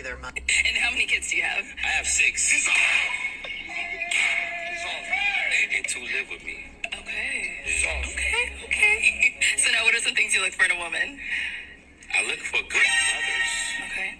you their money. And how many kids do you have? I have 6. And 2 live with me. Okay. So now what are some things you look for in a woman? I look for good mothers. Okay.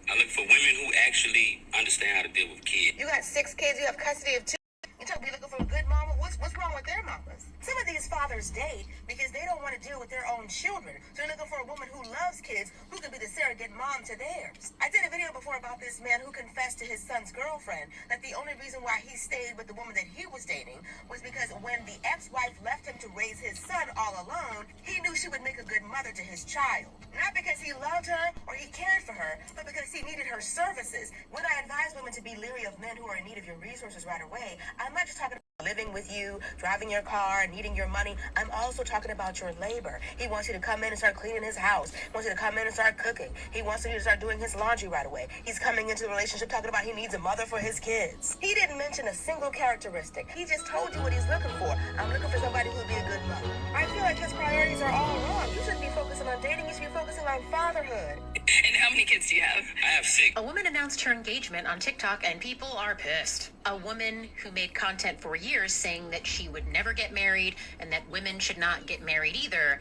I look for women who actually understand how to deal with kids. You got 6 kids, you have custody of 2. You told me looking for a good mama. What's wrong with their mamas? Some of these fathers date because they don't want to deal with their own children. So they're looking for a woman who loves kids, who can be the surrogate mom to theirs. I did a video before about this man who confessed to his son's girlfriend that the only reason why he stayed with the woman that he was dating was because when the ex-wife left him to raise his son all alone, he knew she would make a good mother to his child. Not because he loved her or he cared for her, but because he needed her services. When I advise women to be leery of men who are in need of your resources right away, I'm not just talking about living with you, driving your car, needing your money. I'm also talking about your labor. He wants you to come in and start cleaning his house. He wants you to come in and start cooking. He wants you to start doing his laundry right away. He's coming into the relationship talking about he needs a mother for his kids. He didn't mention a single characteristic. He just told you what he's looking for. I'm looking for somebody who'll be a good mother. I feel like his priorities are all wrong. You shouldn't be focusing on dating. You should be focusing on fatherhood. And how many kids do you have? I have 6. A woman announced her engagement on TikTok and people are pissed. A woman who made content for years saying that she would never get married and that women should not get married either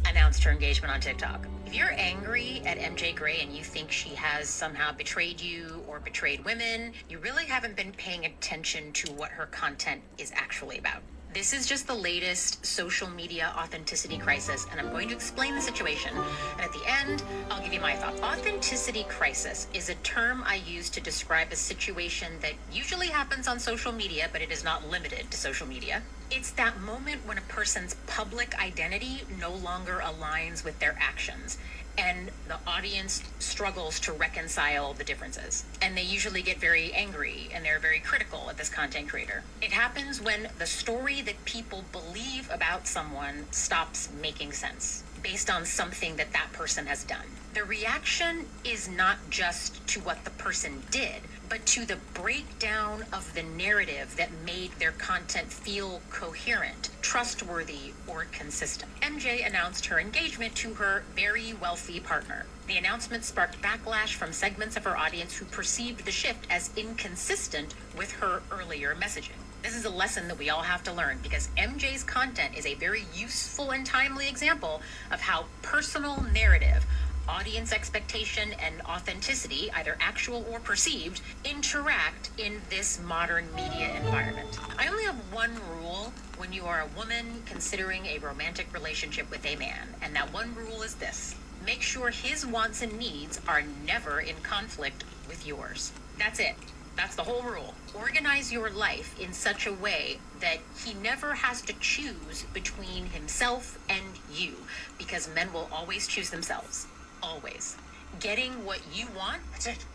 announced her engagement on TikTok. If you're angry at MJ Gray and you think she has somehow betrayed you or betrayed women, you really haven't been paying attention to what her content is actually about. This is just the latest social media authenticity crisis, and I'm going to explain the situation. And at the end, I'll give you my thoughts. Authenticity crisis is a term I use to describe a situation that usually happens on social media, but it is not limited to social media. It's that moment when a person's public identity no longer aligns with their actions, and the audience struggles to reconcile the differences. And they usually get very angry and they're very critical of this content creator. It happens when the story that people believe about someone stops making sense based on something that that person has done. The reaction is not just to what the person did, but to the breakdown of the narrative that made their content feel coherent, trustworthy, or consistent. MJ announced her engagement to her very wealthy partner. The announcement sparked backlash from segments of her audience who perceived the shift as inconsistent with her earlier messaging. This is a lesson that we all have to learn because MJ's content is a very useful and timely example of how personal narrative, audience expectation, and authenticity, either actual or perceived, interact in this modern media environment. I only have one rule when you are a woman considering a romantic relationship with a man, and that one rule is this: make sure his wants and needs are never in conflict with yours. That's it. That's the whole rule. Organize your life in such a way that he never has to choose between himself and you, because men will always choose themselves. Always. Getting what you want. That's it.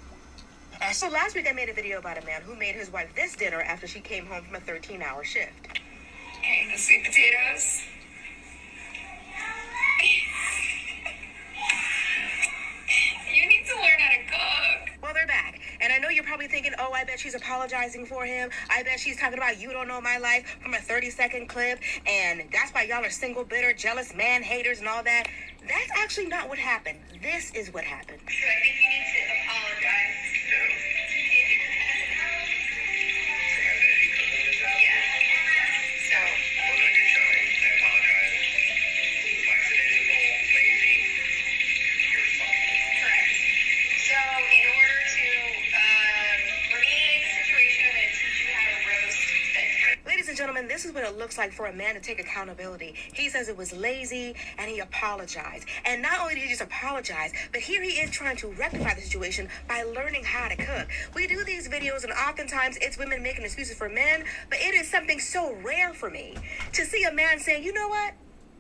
So last week I made a video about a man who made his wife this dinner after she came home from a 13-hour shift. Okay, the sweet potatoes. You need to learn how to cook. Well, they're back. And I know you're probably thinking, oh, I bet she's apologizing for him. I bet she's talking about you don't know my life from a 30-second clip. And that's why y'all are single, bitter, jealous, man haters and all that. That's actually not what happened. This is what happened. So I think you need to apologize. Ladies and gentlemen, this is what it looks like for a man to take accountability. He says it was lazy and he apologized. And not only did he just apologize, but here he is trying to rectify the situation by learning how to cook. We do these videos and oftentimes it's women making excuses for men, but it is something so rare for me to see a man saying, you know what?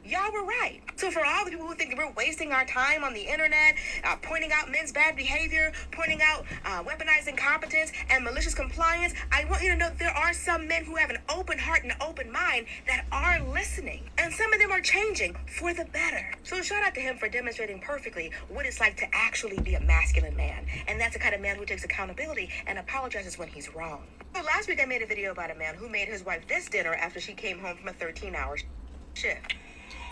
Y'all were right. So for all the people who think that we're wasting our time on the internet, pointing out men's bad behavior, pointing out weaponized incompetence and malicious compliance, I want you to know that there are some men who have an open heart and an open mind that are listening. And some of them are changing for the better. So shout out to him for demonstrating perfectly what it's like to actually be a masculine man. And that's the kind of man who takes accountability and apologizes when he's wrong. So last week I made a video about a man who made his wife this dinner after she came home from a 13-hour shift.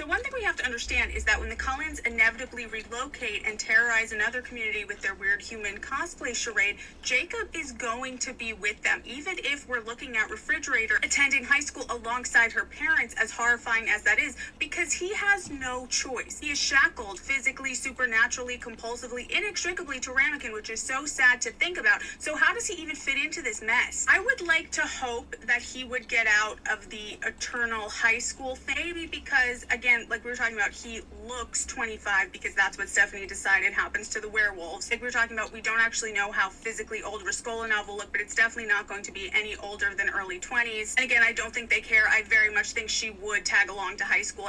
The one thing we have to understand is that when the Cullens inevitably relocate and terrorize another community with their weird human cosplay charade, Jacob is going to be with them, even if we're looking at Refrigerator attending high school alongside her parents, as horrifying as that is, because he has no choice. He is shackled physically, supernaturally, compulsively, inextricably to Ramekin, which is so sad to think about. So how does he even fit into this mess? I would like to hope that he would get out of the eternal high school thing, maybe because, again, like we were talking about, he looks 25 because that's what Stephanie decided happens to the werewolves. Like we were talking about, we don't actually know how physically old Raskolnikov will look, but it's definitely not going to be any older than early 20s. And again, I don't think they care. I very much think she would tag along to high school.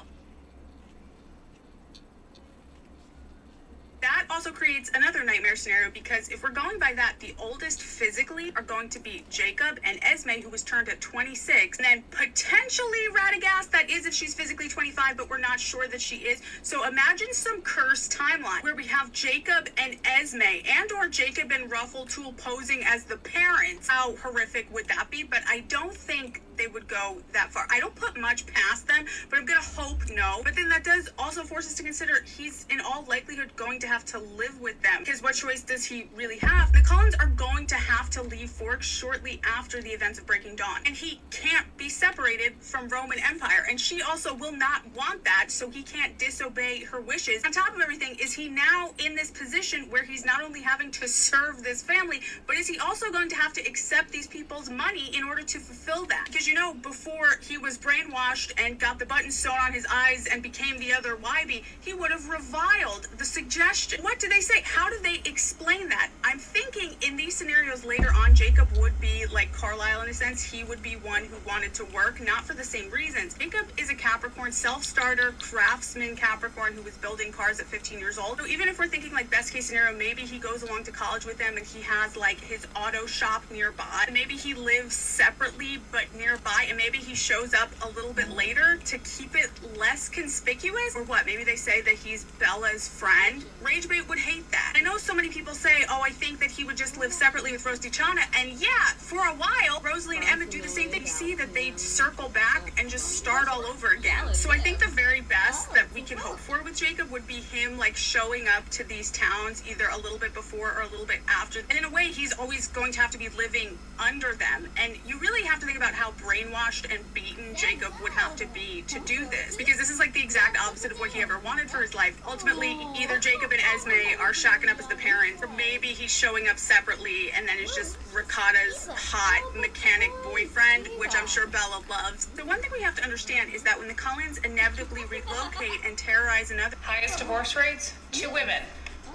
That also creates another nightmare scenario, because if we're going by that, the oldest physically are going to be Jacob and Esme, who was turned at 26, and then potentially Radagast, that is if she's physically 25, but we're not sure that she is. So imagine some cursed timeline where we have Jacob and Esme, and or Jacob and Ruffletool posing as the parents. How horrific would that be? But I don't think they would go that far. I don't put much past them, but I'm gonna hope no. But then that does also force us to consider he's in all likelihood going to have to live with them, because what choice does he really have? The Cullens are going to have to leave Forks shortly after the events of Breaking Dawn, and he can't be separated from Roman Empire, and she also will not want that, so he can't disobey her wishes. On top of everything, is he now in this position where he's not only having to serve this family, but is he also going to have to accept these people's money in order to fulfill that? Because you know, before he was brainwashed and got the buttons sewn on his eyes and became the other Wybie, he would have reviled the suggestion. What do they say? How do they explain that? I'm thinking in these scenarios later on, Jacob would be like Carlisle in a sense. He would be one who wanted to work, not for the same reasons. Jacob is a Capricorn, self-starter, craftsman Capricorn who was building cars at 15 years old. So even if we're thinking like best case scenario, maybe he goes along to college with them and he has like his auto shop nearby. Maybe he lives separately but nearby, and maybe he shows up a little bit later to keep it less conspicuous. Or what? Maybe they say that he's Bella's friend. Ragebait would hate that. I know so many people say, oh, I think that he would just live separately with Rosti Chana, and yeah, for a while, Rosalie and Emmett do the same thing. See that they circle back and just start all over again. So I think the very best that we can hope for with Jacob would be him like showing up to these towns either a little bit before or a little bit after. And in a way, he's always going to have to be living under them. And you really have to think about how brainwashed and beaten Jacob would have to be to do this, because this is like the exact opposite of what he ever wanted for his life. Ultimately, either Jacob and Esme are shacking up as the parents, or maybe he's showing up separately and then is just Ricotta's hot mechanic boyfriend, which I'm sure Bella loves. The one thing we have to understand is that when the Cullens inevitably relocate and terrorize another... Highest divorce rates, 2 women.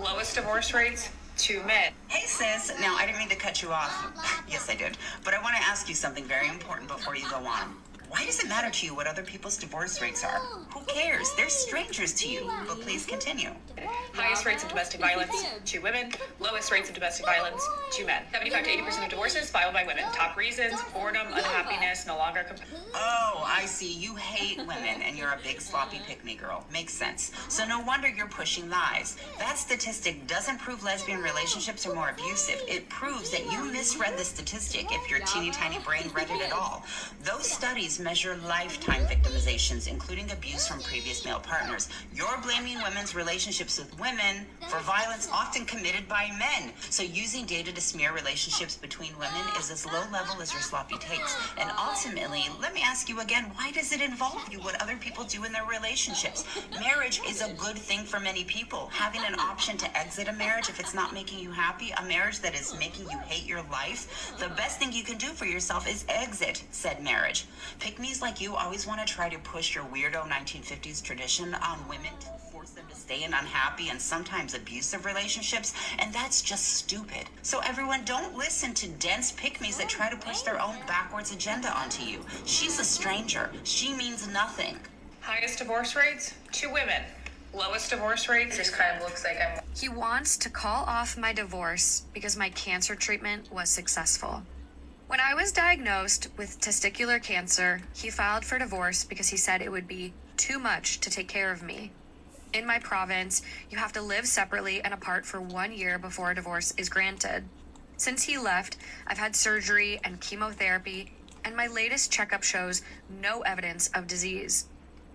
Lowest divorce rates, 2 men. Hey sis, now I didn't mean to cut you off. Yes, I did. But I want to ask you something very important before you go on. Why does it matter to you what other people's divorce rates are? Who cares? They're strangers to you. But please continue. Highest rates of domestic violence, 2 women. Lowest rates of domestic violence, 2 men. 75 to 80% of divorces filed by women. Top reasons: boredom, unhappiness, no longer... Oh, I see. You hate women and you're a big sloppy pick-me girl. Makes sense. So no wonder you're pushing lies. That statistic doesn't prove lesbian relationships are more abusive. It proves that you misread the statistic if your teeny tiny brain read it at all. Those studies measure lifetime victimizations, including abuse from previous male partners. You're blaming women's relationships with women for violence often committed by men. So using data to smear relationships between women is as low level as your sloppy takes. And ultimately, let me ask you again, why does it involve you what other people do in their relationships? Marriage is a good thing for many people. Having an option to exit a marriage if it's not making you happy, a marriage that is making you hate your life, the best thing you can do for yourself is exit said marriage. Pick-me's like you always want to try to push your weirdo 1950s tradition on women to force them to stay in unhappy and sometimes abusive relationships, and that's just stupid. So everyone, don't listen to dense pick-me's that try to push their own backwards agenda onto you. She's a stranger. She means nothing. Highest divorce rates, 2 women. Lowest divorce rates, this kind of looks like I'm... He wants to call off my divorce because my cancer treatment was successful. When I was diagnosed with testicular cancer, he filed for divorce because he said it would be too much to take care of me. In my province, you have to live separately and apart for 1 year before a divorce is granted. Since he left, I've had surgery and chemotherapy, and my latest checkup shows no evidence of disease.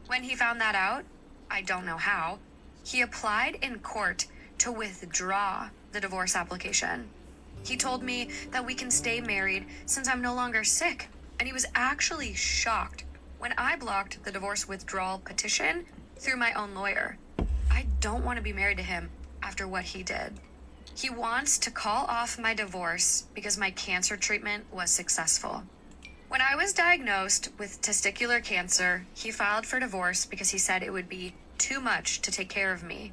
When he found that out, I don't know how, he applied in court to withdraw the divorce application. He told me that we can stay married since I'm no longer sick, and he was actually shocked when I blocked the divorce withdrawal petition through my own lawyer. I don't want to be married to him after what he did. He wants to call off my divorce because my cancer treatment was successful. When I was diagnosed with testicular cancer, he filed for divorce because he said it would be too much to take care of me.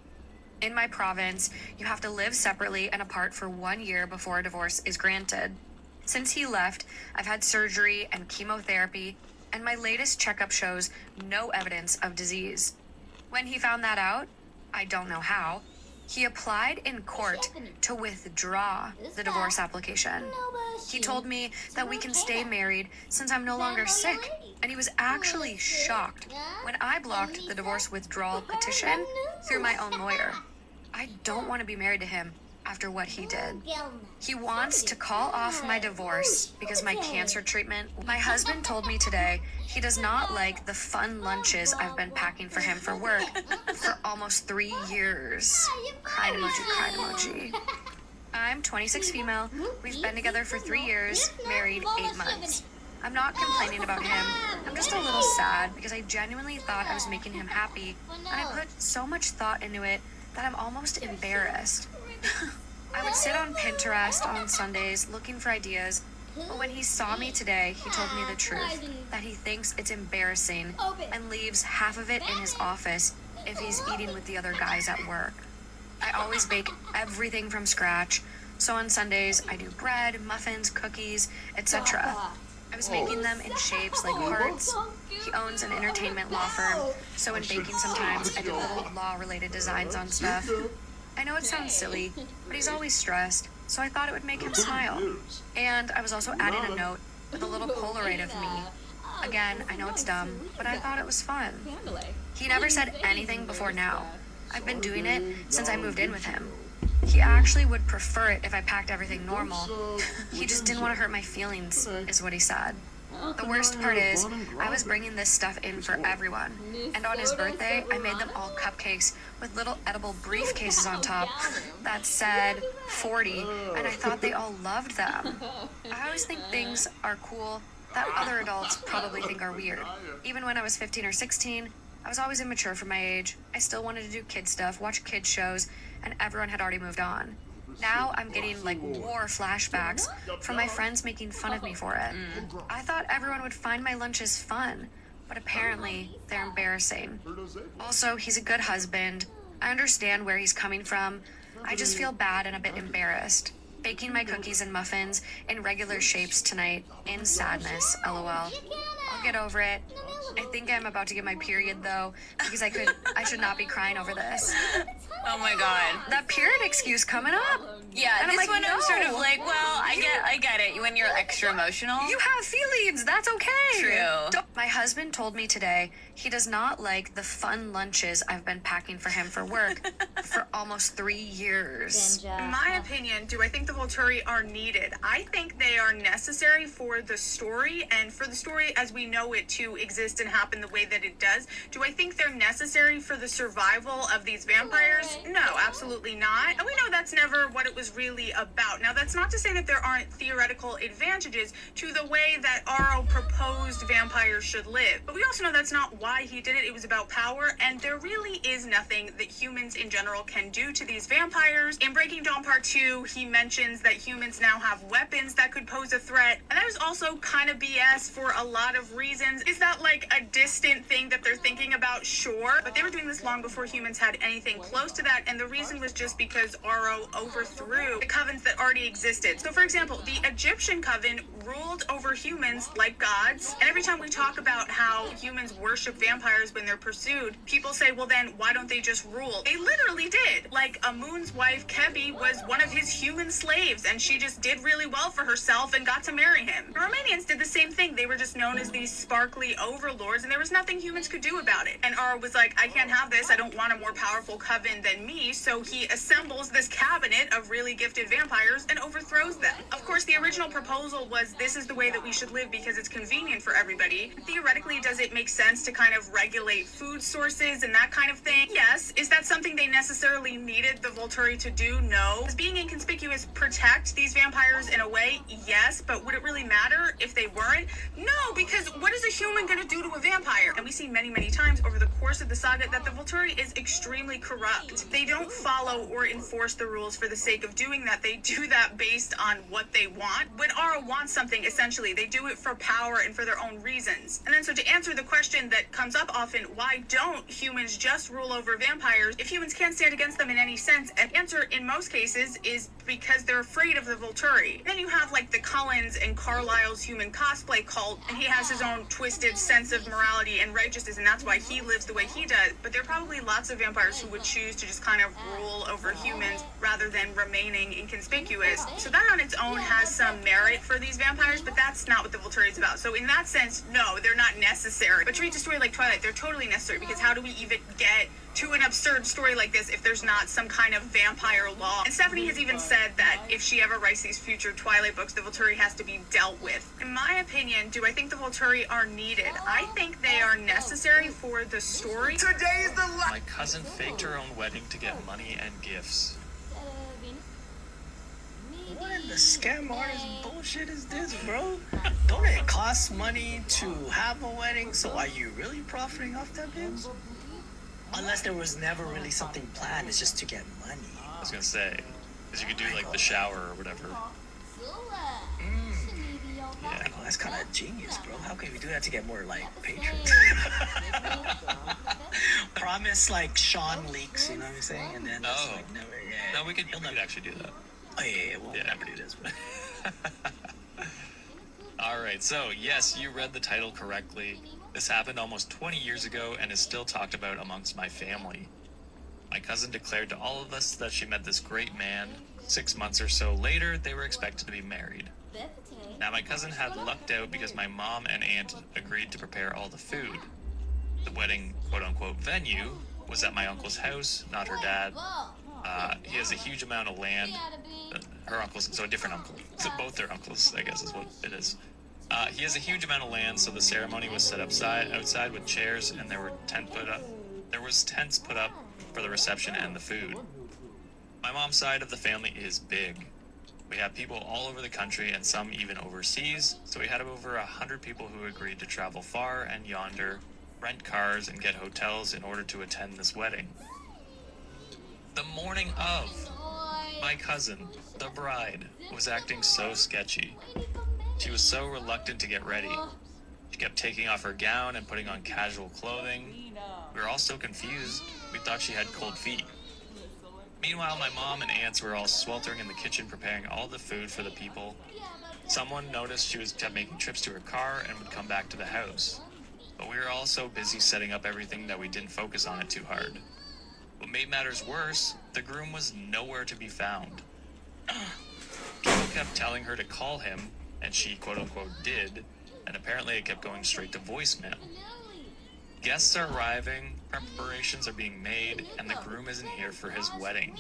In my province, you have to live separately and apart for 1 year before a divorce is granted. Since he left, I've had surgery and chemotherapy, and my latest checkup shows no evidence of disease. When he found that out, I don't know how, he applied in court to withdraw the divorce application. He told me that we can stay married since I'm no longer sick, and he was actually shocked when I blocked the divorce withdrawal petition through my own lawyer. I don't want to be married to him after what he did. He wants to call off my divorce because my cancer treatment. My husband told me today he does not like the fun lunches I've been packing for him for work for almost 3 years. Crying emoji, crying emoji. I'm 26 female. We've been together for 3 years, married 8 months. I'm not complaining about him. I'm just a little sad because I genuinely thought I was making him happy, and I put so much thought into it that I'm almost embarrassed. I would sit on Pinterest on Sundays looking for ideas, but when he saw me today, he told me the truth, that he thinks it's embarrassing and leaves half of it in his office if he's eating with the other guys at work. I always bake everything from scratch, so on Sundays I do bread, muffins, cookies, etc. I was making them in shapes like hearts. He owns an entertainment law firm, so in baking sometimes I do little law-related designs on stuff. I know it sounds silly, but he's always stressed, so I thought it would make him smile. And I was also adding a note with a little Polaroid of me. Again, I know it's dumb, but I thought it was fun. He never said anything before now. I've been doing it since I moved in with him. He actually would prefer it if I packed everything normal. He just didn't want to hurt my feelings, is what he said. The worst part is, I was bringing this stuff in for everyone. And on his birthday, I made them all cupcakes with little edible briefcases on top that said 40, and I thought they all loved them. I always think things are cool that other adults probably think are weird. Even when I was 15 or 16, I was always immature for my age. I still wanted to do kid stuff, watch kid shows, and everyone had already moved on. Now I'm getting like war flashbacks from my friends making fun of me for it. I thought everyone would find my lunches fun, but apparently they're embarrassing. Also, he's a good husband. I understand where he's coming from. I just feel bad and a bit embarrassed. Baking my cookies and muffins in regular shapes tonight in sadness, lol. I'll get over it. I think I'm about to get my period though, because I should not be crying over this. Oh my god. That period excuse coming up. Yeah, And I'm this like, one I'm sort of no. like, well, I get it. When you're extra emotional. You have feelings, that's okay. True. My husband told me today he does not like the fun lunches I've been packing for him for work for almost 3 years. In my opinion, do I think the Volturi are needed? I think they are necessary for the story and for the story as we know it to exist and happen the way that it does. Do I think they're necessary for the survival of these vampires? No, absolutely not. And we know that's never what it was really about. Now, that's not to say that there aren't theoretical advantages to the way that Aro proposed vampires should live. But we also know that's not why he did it. It was about power, and there really is nothing that humans in general can do to these vampires. In Breaking Dawn Part 2, he mentions that humans now have weapons that could pose a threat, and that is also kind of BS for a lot of reasons. Is that like a distant thing that they're thinking about? Sure, but they were doing this long before humans had anything close to that, and the reason was just because Aro overthrew the covens that already existed. So for example, the Egyptian coven ruled over humans like gods, and every time we talk about how humans worship vampires when they're pursued, people say, well then, why don't they just rule? They literally did. Like, Amun's wife, Kebi, was one of his human slaves, and she just did really well for herself and got to marry him. The Romanians did the same thing. They were just known as these sparkly overlords, and there was nothing humans could do about it. And Aro was like, I can't have this. I don't want a more powerful coven than me, so he assembles this cabinet of really gifted vampires and overthrows them. Of course, the original proposal was this is the way that we should live because it's convenient for everybody. Theoretically, does it make sense to kind of regulate food sources and that kind of thing? Yes. Is that something they necessarily needed the Volturi to do? No. Does being inconspicuous protect these vampires in a way? Yes. But would it really matter if they weren't? No, because what is a human going to do to a vampire? And we see many, many times over the course of the saga that the Volturi is extremely corrupt. They don't follow or enforce the rules for the sake of doing that. They do that based on what they want. When Ara wants something, essentially, they do it for power and for their own reasons. And then so to answer the question that comes up often, why don't humans just rule over vampires if humans can't stand against them in any sense? And the answer in most cases is because they're afraid of the Volturi. Then you have like the Cullens and Carlisle's human cosplay cult, and he has his own twisted sense of morality and righteousness, and that's why he lives the way he does. But there are probably lots of vampires who would choose to just kind of rule over humans rather than remaining inconspicuous. So that on its own has some merit for these vampires, but that's not what the Volturi is about. So in that sense, no, they're not necessary. But to read a story like Twilight, they're totally necessary, because how do we even get to an absurd story like this if there's not some kind of vampire law? And Stephanie has even said that if she ever writes these future Twilight books, the Volturi has to be dealt with. In my opinion, do I think the Volturi are needed? I think they are necessary for the story. Today is the last. My cousin faked her own wedding to get money and gifts. What in the scam artist bullshit is this, bro? Don't it cost money to have a wedding? So are you really profiting off that, bitch? Unless there was never really something planned, it's just to get money. I was gonna say, because you could do like the shower or whatever. Yeah, well, that's kind of genius, bro. How can we do that to get more like patrons? Promise like Sean leaks, you know what I'm saying? And then it's like never. Yeah. No, we could actually do that. Oh yeah, we'll never do this. Alright, so yes, you read the title correctly. This happened almost 20 years ago and is still talked about amongst my family. My cousin declared to all of us that she met this great man. 6 months or so later, they were expected to be married. Now, my cousin had lucked out because my mom and aunt agreed to prepare all the food. The wedding, quote-unquote, venue was at my uncle's house, not her dad. He has a huge amount of land. Her uncle's, so a different uncle. So both their uncles, I guess, is what it is. He has a huge amount of land, so the ceremony was set outside with chairs, and there was tents put up for the reception and the food. My mom's side of the family is big. We have people all over the country and some even overseas, so we had over 100 people who agreed to travel far and yonder, rent cars, and get hotels in order to attend this wedding. The morning of, my cousin, the bride, was acting so sketchy. She was so reluctant to get ready. She kept taking off her gown and putting on casual clothing. We were all so confused, we thought she had cold feet. Meanwhile, my mom and aunts were all sweltering in the kitchen preparing all the food for the people. Someone noticed she kept making trips to her car and would come back to the house. But we were all so busy setting up everything that we didn't focus on it too hard. What made matters worse, the groom was nowhere to be found. People kept telling her to call him, and she quote-unquote did, and apparently it kept going straight to voicemail. Guests are arriving, preparations are being made, and the groom isn't here for his wedding.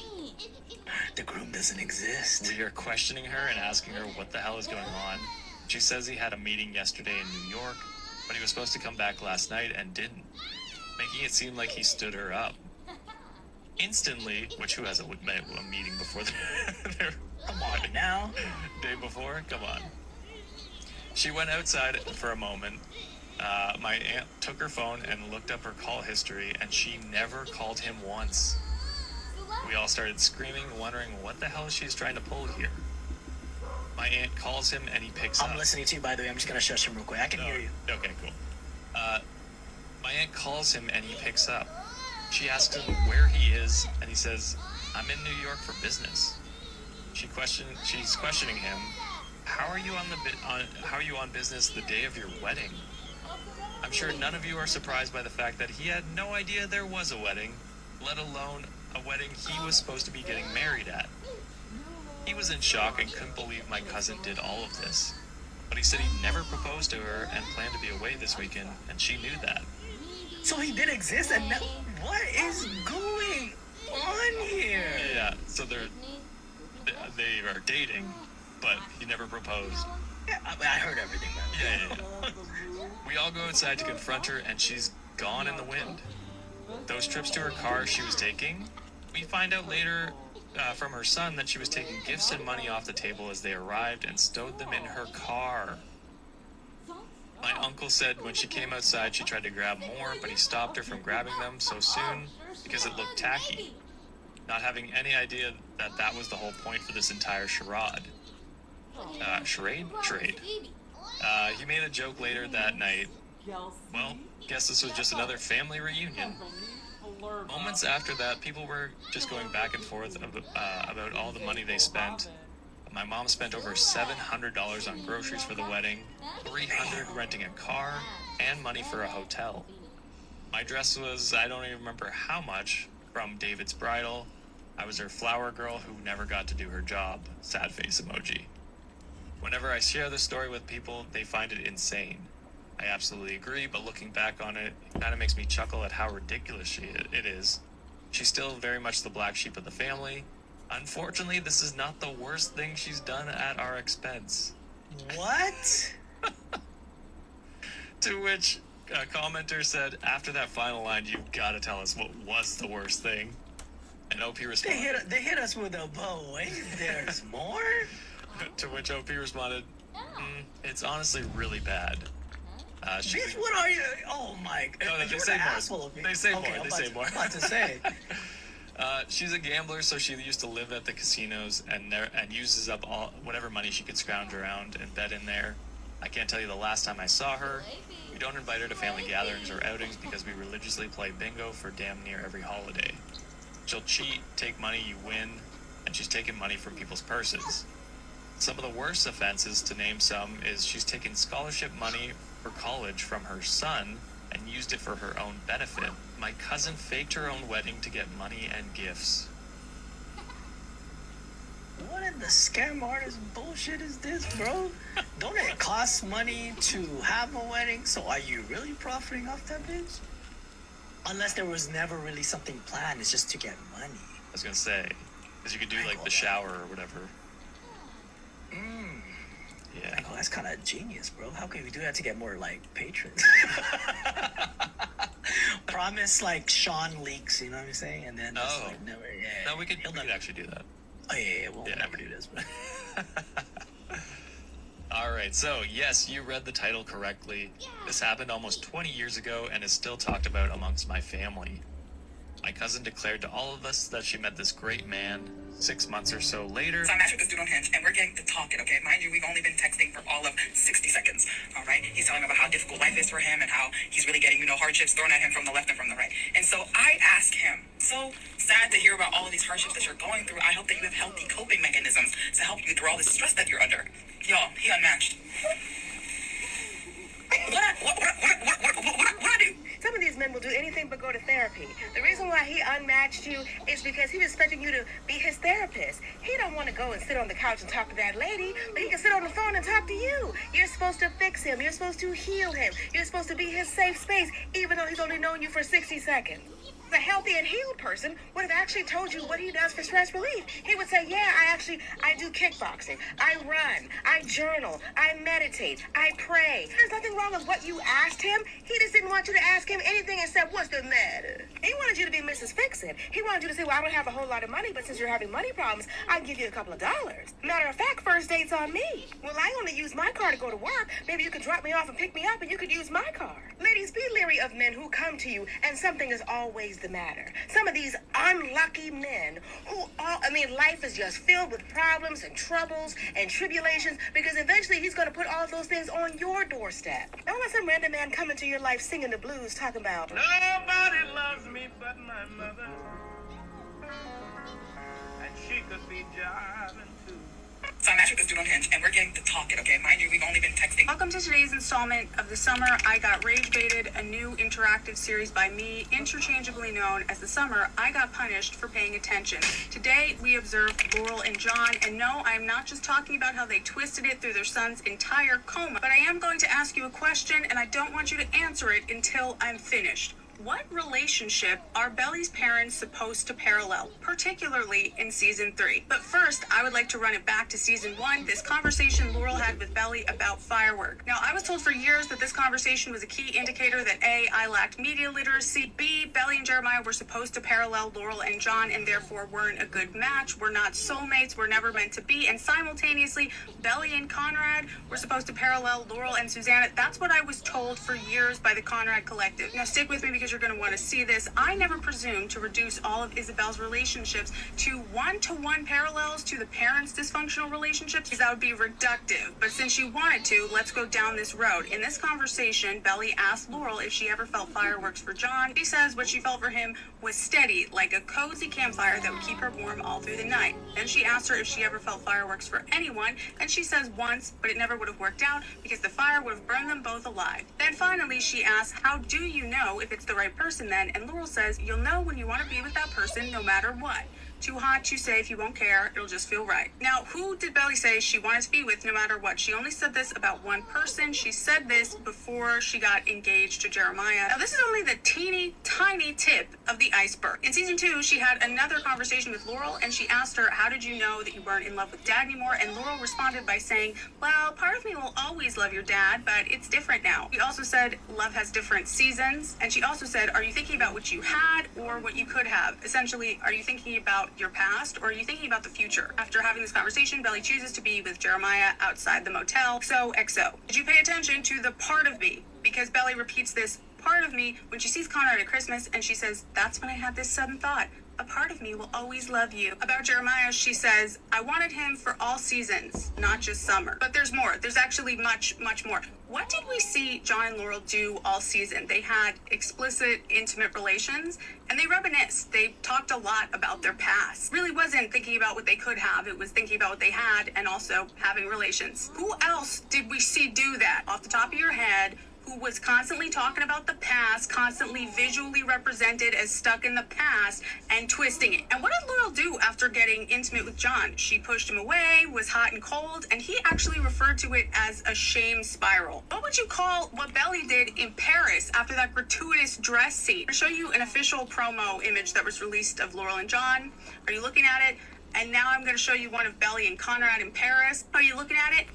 The groom doesn't exist. We are questioning her and asking her what the hell is going on. She says he had a meeting yesterday in New York, but he was supposed to come back last night and didn't, making it seem like he stood her up. Instantly, which who has a meeting before Come on now. Day before? Come on. She went outside for a moment. My aunt took her phone and looked up her call history, and she never called him once. We all started screaming, wondering what the hell she's trying to pull here. My aunt calls him, and he picks up. I'm listening to you, by the way. I'm just going to shush him real quick. I can hear you. Okay, cool. My aunt calls him, and he picks up. She asks him where he is, and he says, "I'm in New York for business." She's questioning him. How are you on business the day of your wedding? I'm sure none of you are surprised by the fact that he had no idea there was a wedding, let alone a wedding he was supposed to be getting married at. He was in shock and couldn't believe my cousin did all of this. But he said he never proposed to her and planned to be away this weekend, and she knew that. So he did exist, and now, what is going on here? Yeah, so they are dating, but he never proposed. Yeah, I heard everything, man. Yeah. We all go outside to confront her, and she's gone in the wind. Those trips to her car she was taking, we find out later from her son that she was taking gifts and money off the table as they arrived and stowed them in her car. My uncle said when she came outside she tried to grab more, but he stopped her from grabbing them so soon because it looked tacky, not having any idea that that was the whole point for this entire charade. Charade? He made a joke later that night. Well, guess this was just another family reunion. Moments after that, people were just going back and forth about all the money they spent. My mom spent over $700 on groceries for the wedding, $300 renting a car, and money for a hotel. My dress was, I don't even remember how much, from David's bridal. I was her flower girl who never got to do her job. Sad face emoji. Whenever I share this story with people, they find it insane. I absolutely agree, but looking back on it, it kind of makes me chuckle at how ridiculous it is. She's still very much the black sheep of the family. Unfortunately, this is not the worst thing she's done at our expense. What? To which a commenter said, after that final line, you've got to tell us what was the worst thing. And OP responded. They hit us with a bow. Wait, there's more? To which OP responded, it's honestly really bad. Bitch, what are you? Oh my god. No, they say more. They say more. They say more. I'm about to say. She's a gambler, so she used to live at the casinos and uses up all whatever money she could scrounge around and bet in there. I can't tell you the last time I saw her. We don't invite her to family gatherings or outings because we religiously play bingo for damn near every holiday. She'll cheat, take money you win, and she's taken money from people's purses. Some of the worst offenses, to name some, is she's taken scholarship money for college from her son and used it for her own benefit. My cousin faked her own wedding to get money and gifts. What in the scam artist bullshit is this, bro? Don't it cost money to have a wedding? So are you really profiting off that bitch? Unless there was never really something planned, it's just to get money. I was gonna say, because you could do like the shower or whatever. Yeah. Oh, that's kind of genius, bro. How can we do that to get more, like, patrons? Promise, like, Sean leaks, you know what I'm saying? And then just, like, never, No, we could actually do that. Oh, yeah, we'll never do this. Alright, so, yes, you read the title correctly. This happened almost 20 years ago and is still talked about amongst my family. My cousin declared to all of us that she met this great man. 6 months or so later. So I matched with this dude on Hinge, and we're getting to talking, okay? Mind you, we've only been texting for all of 60 seconds, all right? He's telling me about how difficult life is for him and how he's really getting, hardships thrown at him from the left and from the right. And so I ask him, so sad to hear about all of these hardships that you're going through. I hope that you have healthy coping mechanisms to help you through all this stress that you're under. Y'all, he unmatched. What I do? Some of these men will do anything but go to therapy. The reason why he unmatched you is because he was expecting you to be his therapist. He don't want to go and sit on the couch and talk to that lady, but he can sit on the phone and talk to you. You're supposed to fix him. You're supposed to heal him. You're supposed to be his safe space, even though he's only known you for 60 seconds. A healthy and healed person would have actually told you what he does for stress relief. He would say, yeah, I do kickboxing, I run, I journal, I meditate, I pray. There's nothing wrong with what you asked him. He just didn't want you to ask him anything except what's the matter. He wanted you to be Mrs. Fix-It. He wanted you to say, well, I don't have a whole lot of money, but since you're having money problems, I can give you a couple of dollars. Matter of fact, first date's on me. Well, I only use my car to go to work. Maybe you could drop me off and pick me up and you could use my car. Ladies, be leery of men who come to you and something is always the matter. Some of these unlucky men who life is just filled with problems and troubles and tribulations because eventually he's going to put all of those things on your doorstep. Don't let some random man come into your life singing the blues talking about nobody loves me but my mother, and she could be jiving too. So I matched with this dude on Hinge, and we're getting to talking, okay? Mind you, we've only been texting. Welcome to today's installment of the summer. I Got Rage Baited, a new interactive series by me, interchangeably known as The Summer I Got Punished for Paying Attention. Today, we observed Laurel and John, and no, I'm not just talking about how they twisted it through their son's entire coma, but I am going to ask you a question, and I don't want you to answer it until I'm finished. what relationship are Belly's parents supposed to parallel, particularly in season 3? But first, I would like to run it back to season 1, this conversation Laurel had with Belly about firework. Now, I was told for years that this conversation was a key indicator that A, I lacked media literacy, B, Belly and Jeremiah were supposed to parallel Laurel and John and therefore weren't a good match, were not soulmates, were never meant to be, and simultaneously, Belly and Conrad were supposed to parallel Laurel and Susanna. That's what I was told for years by the Conrad Collective. Now, stick with me because you're going to want to see this. I never presumed to reduce all of Isabel's relationships to one-to-one parallels to the parents' dysfunctional relationships, because that would be reductive. But since you wanted to, let's go down this road. In this conversation, Belly asked Laurel if she ever felt fireworks for John. She says what she felt for him was steady, like a cozy campfire that would keep her warm all through the night. Then she asked her if she ever felt fireworks for anyone, and she says once, but it never would have worked out because the fire would have burned them both alive. Then finally, she asks, how do you know if it's the right person then? And Laurel says, you'll know when you want to be with that person no matter what. Too hot, too safe, you won't care, it'll just feel right. Now, who did Belly say she wanted to be with no matter what? She only said this about one person. She said this before she got engaged to Jeremiah. Now, this is only the teeny tiny tip of the iceberg. In season 2, she had another conversation with Laurel, and she asked her, how did you know that you weren't in love with Dad anymore? And Laurel responded by saying, well, part of me will always love your dad, but it's different now. She also said, love has different seasons. And she also said, are you thinking about what you had or what you could have? Essentially, are you thinking about your past or are you thinking about the future? After having this conversation, Belly chooses to be with Jeremiah outside the motel. So, XO. Did you pay attention to the part of me? Because Belly repeats this part of me when she sees Conrad at Christmas, and she says, that's when I had this sudden thought. A part of me will always love you. About Jeremiah, she says, I wanted him for all seasons, not just summer. But there's more. There's actually much, much more. What did we see John and Laurel do all season? They had explicit, intimate relations, and they reminisced. They talked a lot about their past. Really wasn't thinking about what they could have. It was thinking about what they had and also having relations. Who else did we see do that? Off the top of your head, who was constantly talking about the past, constantly visually represented as stuck in the past and twisting it. And what did Laurel do after getting intimate with John? She pushed him away, was hot and cold, and he actually referred to it as a shame spiral. What would you call what Belly did in Paris after that gratuitous dress scene? I'll show you an official promo image that was released of Laurel and John. Are you looking at it? And now I'm going to show you one of Belly and Conrad in Paris. Are you looking at it?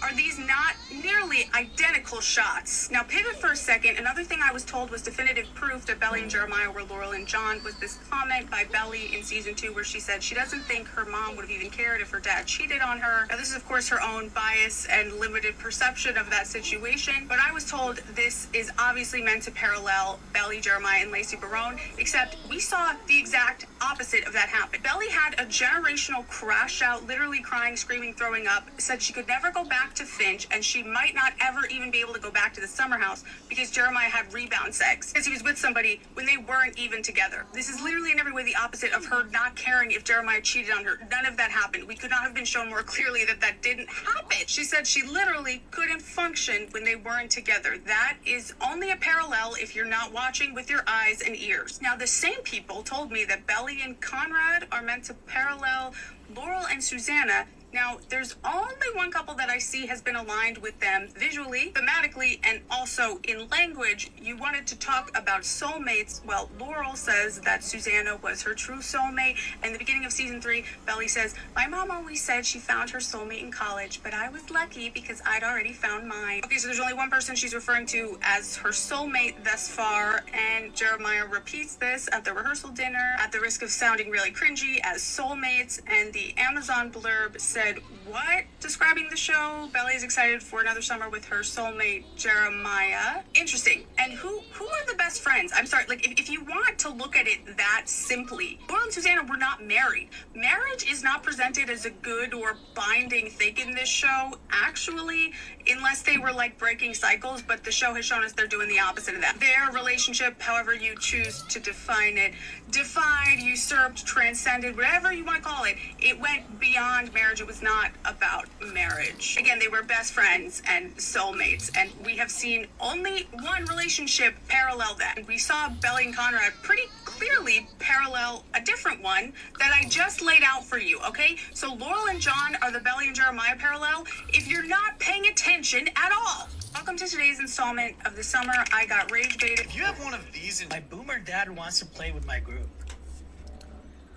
Are these not nearly identical shots? Now pivot for a second. Another thing I was told was definitive proof that Belly and Jeremiah were Laurel and John was this comment by Belly in season 2 where she said she doesn't think her mom would have even cared if her dad cheated on her. Now this is of course her own bias and limited perception of that situation, but I was told this is obviously meant to parallel Belly, Jeremiah, and Lacey Barone, except we saw the exact opposite of that happen. Belly had a generational crash out, literally crying, screaming, throwing up, said she could never go back to Finch, and she might not ever even be able to go back to the summer house because Jeremiah had rebound sex because he was with somebody when they weren't even together. This is literally in every way the opposite of her not caring if Jeremiah cheated on her. None of that happened. We could not have been shown more clearly that that didn't happen. She said she literally couldn't function when they weren't together. That is only a parallel if you're not watching with your eyes and ears. Now, the same people told me that Belly and Conrad are meant to parallel Laurel and Susanna. Now, there's only one couple that I see has been aligned with them visually, thematically, and also in language. You wanted to talk about soulmates. Well, Laurel says that Susanna was her true soulmate. In the beginning of season 3, Belly says, my mom always said she found her soulmate in college, but I was lucky because I'd already found mine. Okay, so there's only one person she's referring to as her soulmate thus far, and Jeremiah repeats this at the rehearsal dinner at the risk of sounding really cringy as soulmates, and the Amazon blurb said, what? Describing the show, Belly is excited for another summer with her soulmate, Jeremiah. Interesting. And who are the best friends? I'm sorry, like, if you want to look at it that simply, Laurel and Susanna were not married. Marriage is not presented as a good or binding thing in this show, actually, unless they were, like, breaking cycles, but the show has shown us they're doing the opposite of that. Their relationship, however you choose to define it, defied, usurped, transcended, whatever you want to call it, it went beyond marriage. It was not about marriage. Again, they were best friends and soulmates, and we have seen only one relationship parallel that. We saw Belly and Conrad pretty clearly parallel a different one that I just laid out for you, okay? So Laurel and John are the Belly and Jeremiah parallel. If you're not paying attention at all, Welcome to today's installment of the summer. I got rage baited. You have one of these in My boomer dad wants to play with my group.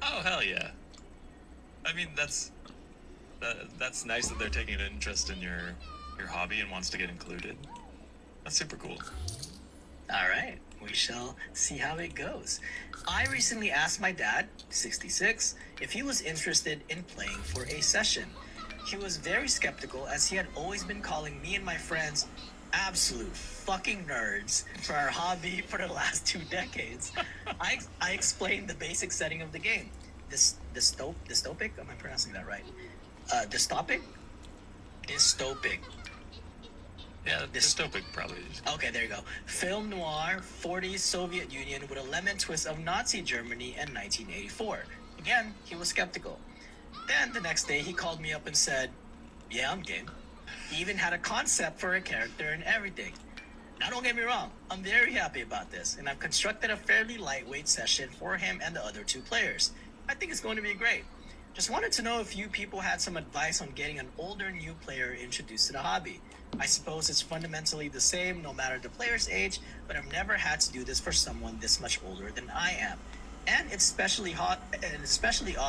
Oh hell yeah! I mean that's nice that they're taking an interest in your hobby and wants to get included. That's super cool. All right, we shall see how it goes. I recently asked my dad, 66, if he was interested in playing for a session. He was very skeptical as he had always been calling me and my friends absolute fucking nerds for our hobby for the last 2 decades. I explained the basic setting of the game. Dystopic? Am I pronouncing that right? Dystopic? Dystopic. Yeah, dystopic probably. Okay, there you go. Film noir, 40s Soviet Union with a lemon twist of Nazi Germany in 1984. Again, he was skeptical. Then the next day he called me up and said, yeah, I'm game. He even had a concept for a character and everything. Now don't get me wrong, I'm very happy about this, and I've constructed a fairly lightweight session for him and the other 2 players. I think it's going to be great. Just wanted to know if you people had some advice on getting an older new player introduced to the hobby. I suppose it's fundamentally the same no matter the player's age, but I've never had to do this for someone this much older than I am. And it's especially odd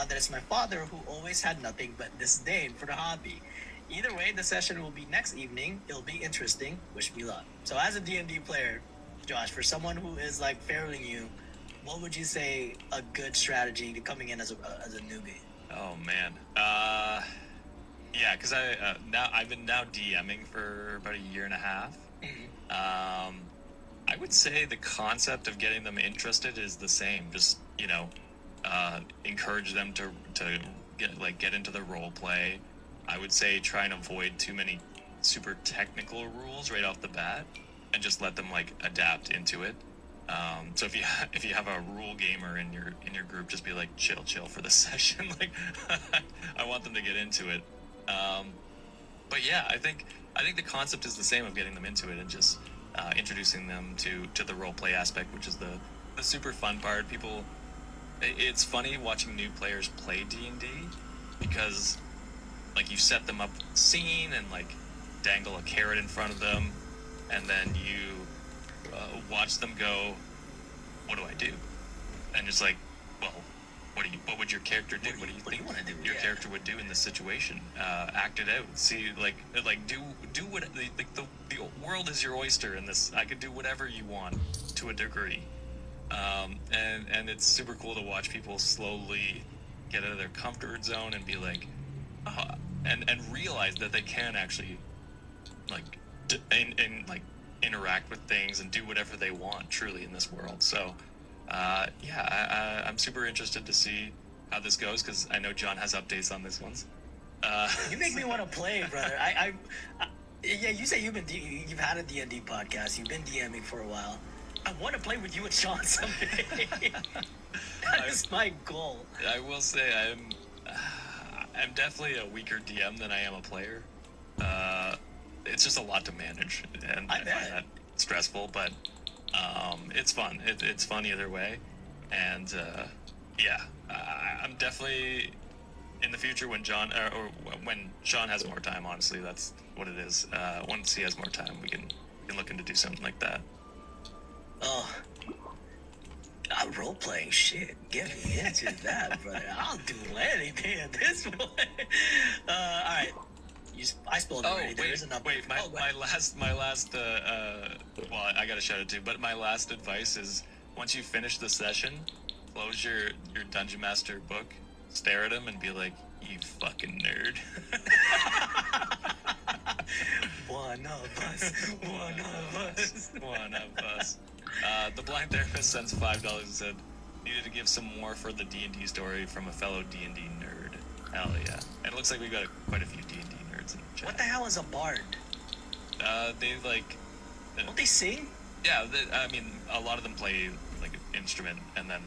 that it's my father who always had nothing but disdain for the hobby. Either way, the session will be next evening. It'll be interesting. Wish me luck. So as a D&D player, Josh, for someone who is like fairly new, what would you say a good strategy to coming in as a newbie? Oh man. Yeah, because I've been DMing for about a year and a half. I would say the concept of getting them interested is the same. Just encourage them to get into the role play. I would say try and avoid too many super technical rules right off the bat, and just let them adapt into it. So if you have a rule gamer in your group, just be like chill for the session. I want them to get into it. But yeah, I think the concept is the same of getting them into it and just introducing them to the role play aspect, which is the super fun part. It's funny watching new players play D&D because you set them up with a scene and dangle a carrot in front of them, and then you watch them go, what do I do? And just well, what would your character do? What do you think your character would do in this situation? Act it out. See, do what the world is your oyster in this. I could do whatever you want to a degree, and it's super cool to watch people slowly get out of their comfort zone and be and realize that they can actually interact with things and do whatever they want truly in this world. So I'm super interested to see how this goes because I know John has updates on this ones. You make me want to play, brother. Yeah, you say you've had a D&D podcast. You've been DMing for a while. I want to play with you and Sean someday. That is my goal. I will say I'm definitely a weaker DM than I am a player. It's just a lot to manage, and I find that stressful, but it's fun. It's fun either way, and I'm definitely in the future when John or when Sean has more time. Honestly, that's what it is. Once he has more time, we can look into do something like that. Oh, role playing shit. Get me into that, brother. I'll do anything at this point. All right. I spoiled it already. There is an update. My last well, I gotta shout it too, but my last advice is once you finish the session, close your Dungeon Master book, stare at him, and be like, "You fucking nerd." One of us. One of us. One of us. The blind therapist sends $5 and said, "Needed to give some more for the D&D story from a fellow D&D nerd." Hell yeah! And it looks like we got quite a few D&D nerds in the chat. What the hell is a bard? They don't they sing? Yeah, I mean, a lot of them play an instrument, and then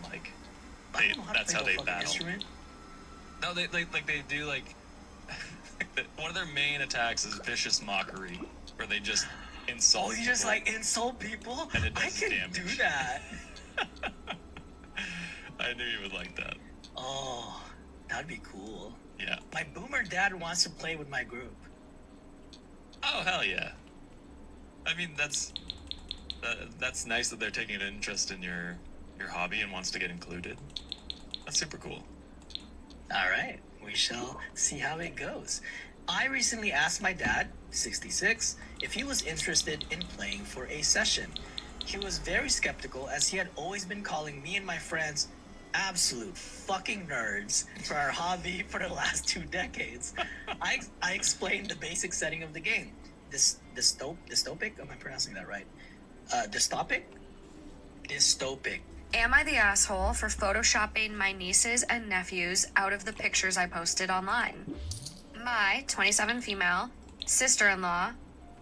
that's how they battle. Instrument? No, they do one of their main attacks is vicious mockery, where they just insult. Oh, you just insult people? And it does I can damage. do that. I knew you would like that. Oh, that'd be cool. Yeah. My boomer dad wants to play with my group. Oh, hell yeah. I mean, that's nice that they're taking an interest in your hobby and wants to get included. That's super cool. All right, we shall see how it goes. I recently asked my dad, 66, if he was interested in playing for a session. He was very skeptical as he had always been calling me and my friends absolute fucking nerds for our hobby for the last 2 decades. I explained the basic setting of the game. Dystopic? Am I pronouncing that right? Dystopic? Dystopic. Am I the asshole for photoshopping my nieces and nephews out of the pictures I posted online? My 27 female sister-in-law,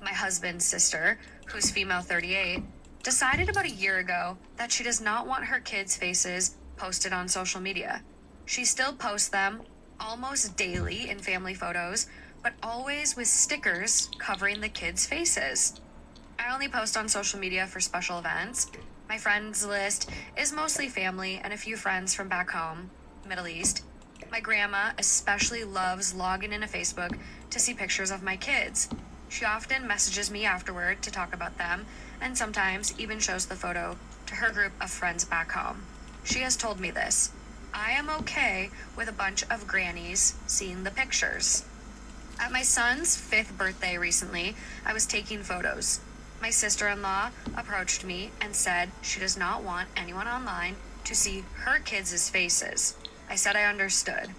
my husband's sister, who's female 38, decided about a year ago that she does not want her kids' faces posted on social media. She still posts them almost daily in family photos, but always with stickers covering the kids' faces. I only post on social media for special events. My friends list is mostly family and a few friends from back home, Middle East. My grandma especially loves logging into Facebook to see pictures of my kids. She often messages me afterward to talk about them, and sometimes even shows the photo to her group of friends back home. She has told me this. I am okay with a bunch of grannies seeing the pictures. At my son's 5th birthday recently, I was taking photos. My sister-in-law approached me and said she does not want anyone online to see her kids' faces. I said I understood.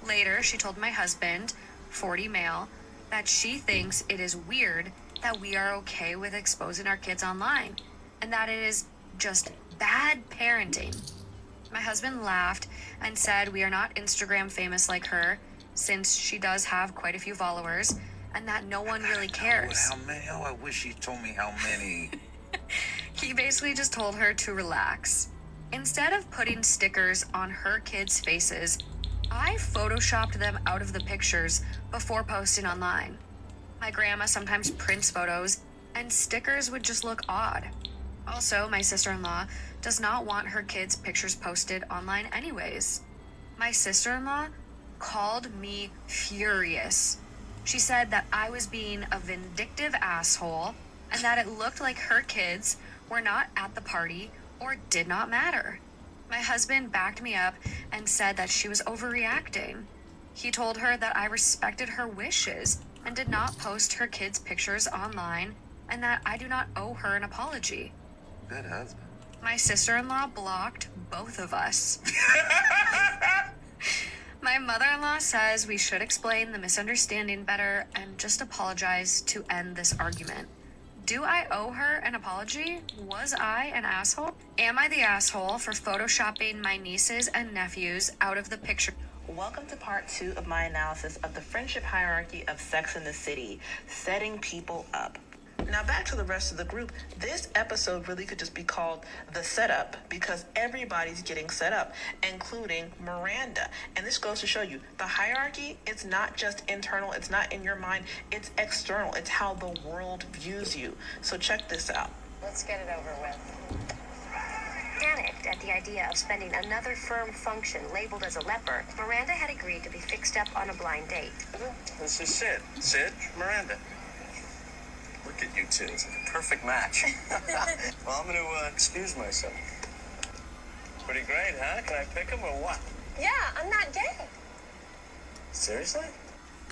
Later, she told my husband, 40 male, that she thinks it is weird that we are okay with exposing our kids online, and that it is just bad parenting. My husband laughed and said we are not Instagram famous like her, since she does have quite a few followers, and that no one really cares. How many? Oh, I wish he told me how many. He basically just told her to relax. Instead of putting stickers on her kids' faces, I photoshopped them out of the pictures before posting online. My grandma sometimes prints photos, and stickers would just look odd. Also, my sister-in-law does not want her kids' pictures posted online anyways. My sister-in-law called me furious. She said that I was being a vindictive asshole and that it looked like her kids were not at the party or did not matter. My husband backed me up and said that she was overreacting. He told her that I respected her wishes and did not post her kids' pictures online and that I do not owe her an apology. Good husband. My sister-in-law blocked both of us. My mother-in-law says we should explain the misunderstanding better and just apologize to end this argument. Do I owe her an apology? Was I an asshole? Am I the asshole for photoshopping my nieces and nephews out of the picture? Welcome to part 2 of my analysis of the friendship hierarchy of Sex and the City, setting people up. Now back to the rest of the group. This episode really could just be called The Setup because everybody's getting set up, including Miranda. And this goes to show you the hierarchy, it's not just internal, it's not in your mind, it's external. It's how the world views you. So check this out. Let's get it over with. Panicked at the idea of spending another firm function labeled as a leper, Miranda had agreed to be fixed up on a blind date. This is Sid. Sid, Miranda. Look at you two. It's a perfect match. Well, I'm going to excuse myself. Pretty great, huh? Can I pick him or what? Yeah, I'm not gay. Seriously?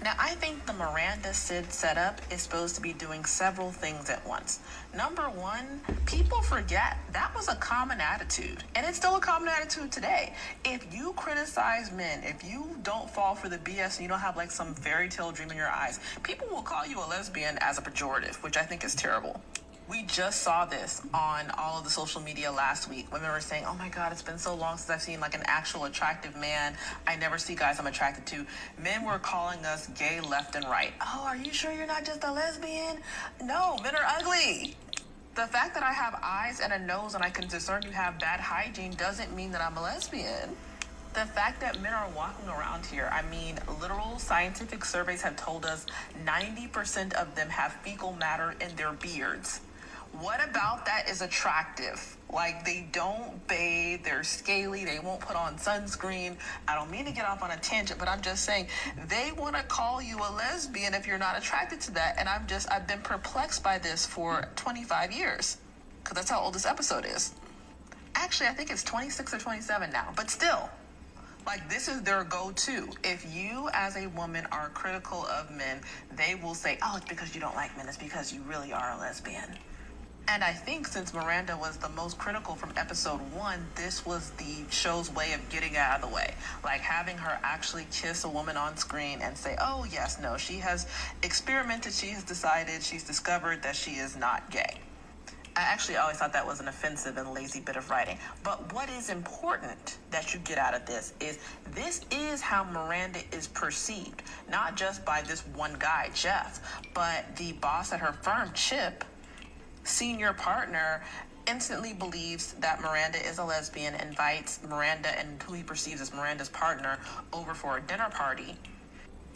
Now, I think the Miranda Sid setup is supposed to be doing several things at once. Number one, people forget that was a common attitude, and it's still a common attitude today. If you criticize men, if you don't fall for the BS and you don't have like some fairy tale dream in your eyes, people will call you a lesbian as a pejorative, which I think is terrible. We just saw this on all of the social media last week. Women were saying, oh my God, it's been so long since I've seen like an actual attractive man. I never see guys I'm attracted to. Men were calling us gay left and right. Oh, are you sure you're not just a lesbian? No, men are ugly. The fact that I have eyes and a nose and I can discern you have bad hygiene doesn't mean that I'm a lesbian. The fact that men are walking around here, I mean, literal scientific surveys have told us 90% of them have fecal matter in their beards. What about that is attractive? Like, they don't bathe, they're scaly, they won't put on sunscreen. I don't mean to get off on a tangent, but I'm just saying they want to call you a lesbian if you're not attracted to that. And I've been perplexed by this for 25 years, because that's how old this episode is. Actually, I think it's 26 or 27 now, but still. Like, this is their go-to. If you, as a woman, are critical of men, they will say, oh, it's because you don't like men. It's because you really are a lesbian. And I think since Miranda was the most critical from episode 1, this was the show's way of getting out of the way. Like, having her actually kiss a woman on screen and say, oh, yes, no, she has experimented, she has decided, she's discovered that she is not gay. I actually always thought that was an offensive and lazy bit of writing. But what is important that you get out of this is how Miranda is perceived. Not just by this one guy, Jeff, but the boss at her firm, Chip, senior partner, instantly believes that Miranda is a lesbian, invites Miranda and who he perceives as Miranda's partner over for a dinner party.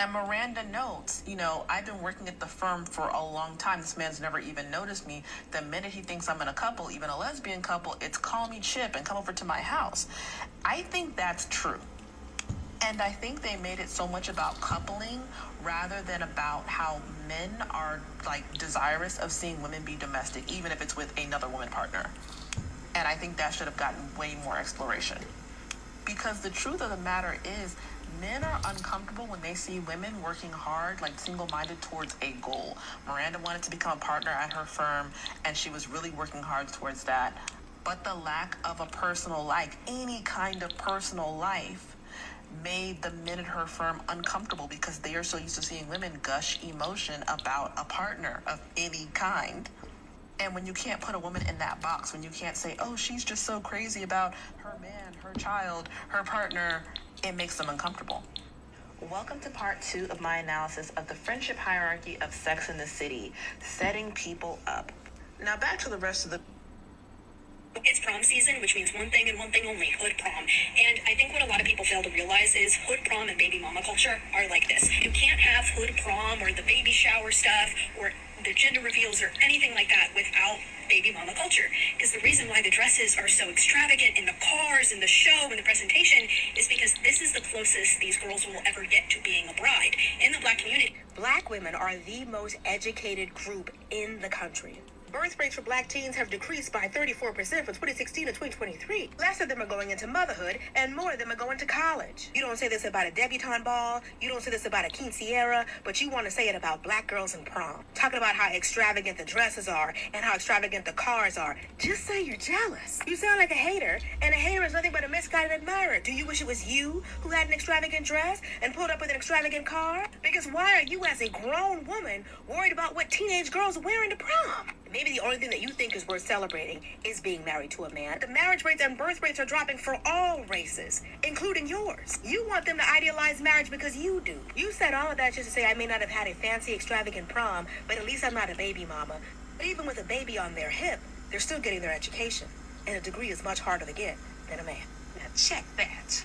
And Miranda notes, I've been working at the firm for a long time. This man's never even noticed me. The minute he thinks I'm in a couple, even a lesbian couple, it's call me Chip and come over to my house. I think that's true. And I think they made it so much about coupling rather than about how men are, desirous of seeing women be domestic, even if it's with another woman partner. And I think that should have gotten way more exploration. Because the truth of the matter is, men are uncomfortable when they see women working hard, single-minded towards a goal. Miranda wanted to become a partner at her firm, and she was really working hard towards that. But the lack of a personal life, any kind of personal life, made the men at her firm uncomfortable because they are so used to seeing women gush emotion about a partner of any kind. And when you can't put a woman in that box, when you can't say, oh, she's just so crazy about her man, her child, her partner, it makes them uncomfortable. Welcome to part 2 of my analysis of the friendship hierarchy of Sex and the City, setting people up. Now back to the rest of the... It's prom season, which means one thing and one thing only, hood prom. And I think what a lot of people fail to realize is hood prom and baby mama culture are like this. You can't have hood prom or the baby shower stuff or the gender reveals or anything like that without baby mama culture. Because the reason why the dresses are so extravagant in the cars, in the show, in the presentation is because this is the closest these girls will ever get to being a bride. In the Black community, Black women are the most educated group in the country. Birth rates for Black teens have decreased by 34% from 2016 to 2023. Less of them are going into motherhood, and more of them are going to college. You don't say this about a debutante ball, you don't say this about a quinceañera, but you want to say it about Black girls in prom. Talking about how extravagant the dresses are and how extravagant the cars are. Just say you're jealous. You sound like a hater, and a hater is nothing but a misguided admirer. Do you wish it was you who had an extravagant dress and pulled up with an extravagant car? Because why are you, as a grown woman, worried about what teenage girls are wearing to prom? Maybe the only thing that you think is worth celebrating is being married to a man. The marriage rates and birth rates are dropping for all races, including yours. You want them to idealize marriage because you do. You said all of that just to say I may not have had a fancy, extravagant prom, but at least I'm not a baby mama. But even with a baby on their hip, they're still getting their education. And a degree is much harder to get than a man. Now check that.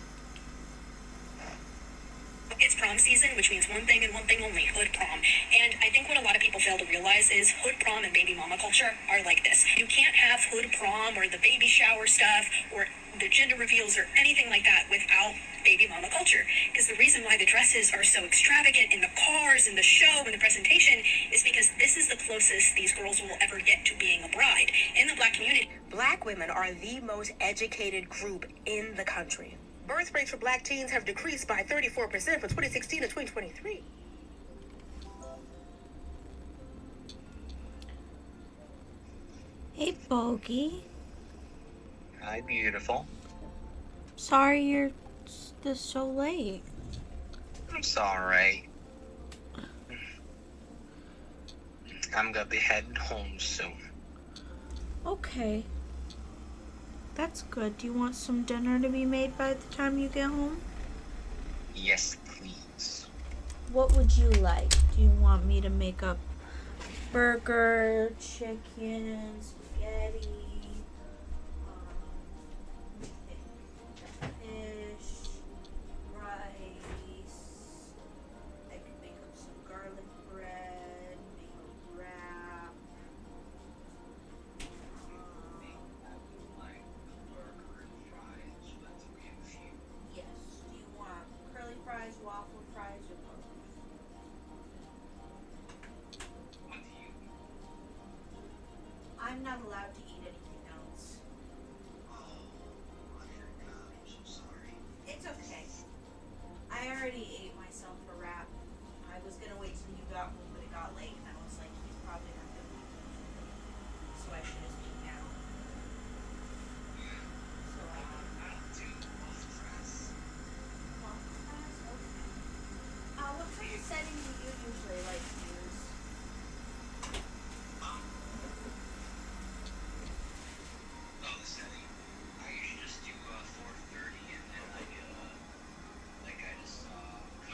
it's prom season, which means one thing and one thing only, hood prom. And I think what a lot of people fail to realize is hood prom and baby mama culture are like this. You can't have hood prom or the baby shower stuff or the gender reveals or anything like that without baby mama culture. Because the reason why the dresses are so extravagant in the cars, in the show, in the presentation is because this is the closest these girls will ever get to being a bride. In the Black community, Black women are the most educated group in the country. Birth rates for Black teens have decreased by 34% from 2016 to 2023. Hey, Bogey. Hi, beautiful. Sorry you're so late. It's alright. I'm gonna be heading home soon. Okay. That's good. Do you want some dinner to be made by the time you get home? Yes, please. What would you like? Do you want me to make up burger, chicken, spaghetti, fish, rice? I could make up some garlic bread, make a wrap. I'm not allowed to eat anything else. It's okay. I already ate myself a wrap. I was gonna wait till you got home, but it got late, and I was like, he's probably not gonna eat anything. So I should have eaten now. So I did. Waffle fries? Okay. What kind of setting do you usually like to use? Oh, the setting. I usually just do 4:30 and then I just cut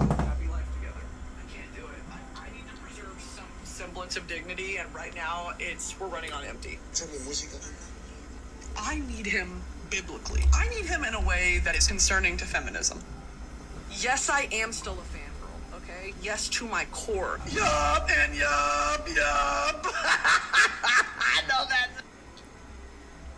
happy life together. I can't do it. I need to preserve some semblance of dignity, and right now we're running on empty. I need him biblically. I need him in a way that is concerning to feminism. Yes, I am still a fangirl, okay? Yes, to my core. Yup and yup. I know that.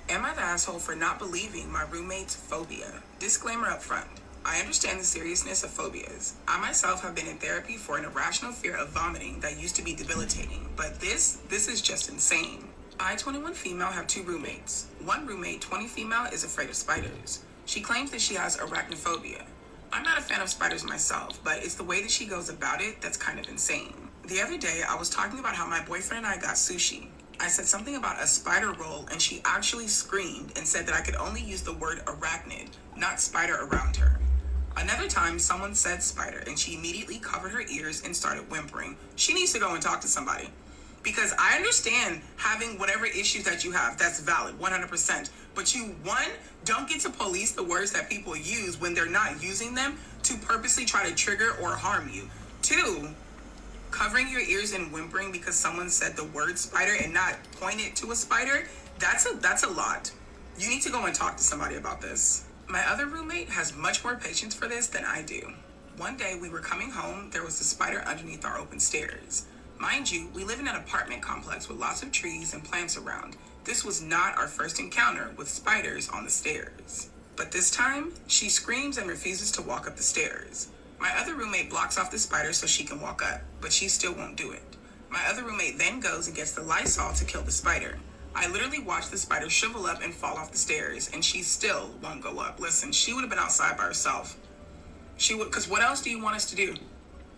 Am I the asshole for not believing my roommate's phobia? Disclaimer up front. I understand the seriousness of phobias. I myself have been in therapy for an irrational fear of vomiting that used to be debilitating, but this is just insane. I, 21 female, have 2 roommates. One roommate, 20 female, is afraid of spiders. She claims that she has arachnophobia. I'm not a fan of spiders myself, but it's the way that she goes about it that's kind of insane. The other day, I was talking about how my boyfriend and I got sushi. I said something about a spider roll, and she actually screamed and said that I could only use the word arachnid, not spider, around her. Another time, someone said spider, and she immediately covered her ears and started whimpering. She needs to go and talk to somebody. Because I understand having whatever issues that you have, that's valid, 100%. But you, 1, don't get to police the words that people use when they're not using them to purposely try to trigger or harm you. 2, covering your ears and whimpering because someone said the word spider and not point it to a spider, that's a lot. You need to go and talk to somebody about this. My other roommate has much more patience for this than I do. One day we were coming home, there was a spider underneath our open stairs. Mind you, we live in an apartment complex with lots of trees and plants around. This was not our first encounter with spiders on the stairs. But this time, she screams and refuses to walk up the stairs. My other roommate blocks off the spider so she can walk up, but she still won't do it. My other roommate then goes and gets the Lysol to kill the spider. I literally watched the spider shrivel up and fall off the stairs, and she still won't go up. Listen, she would have been outside by herself. She would, because what else do you want us to do?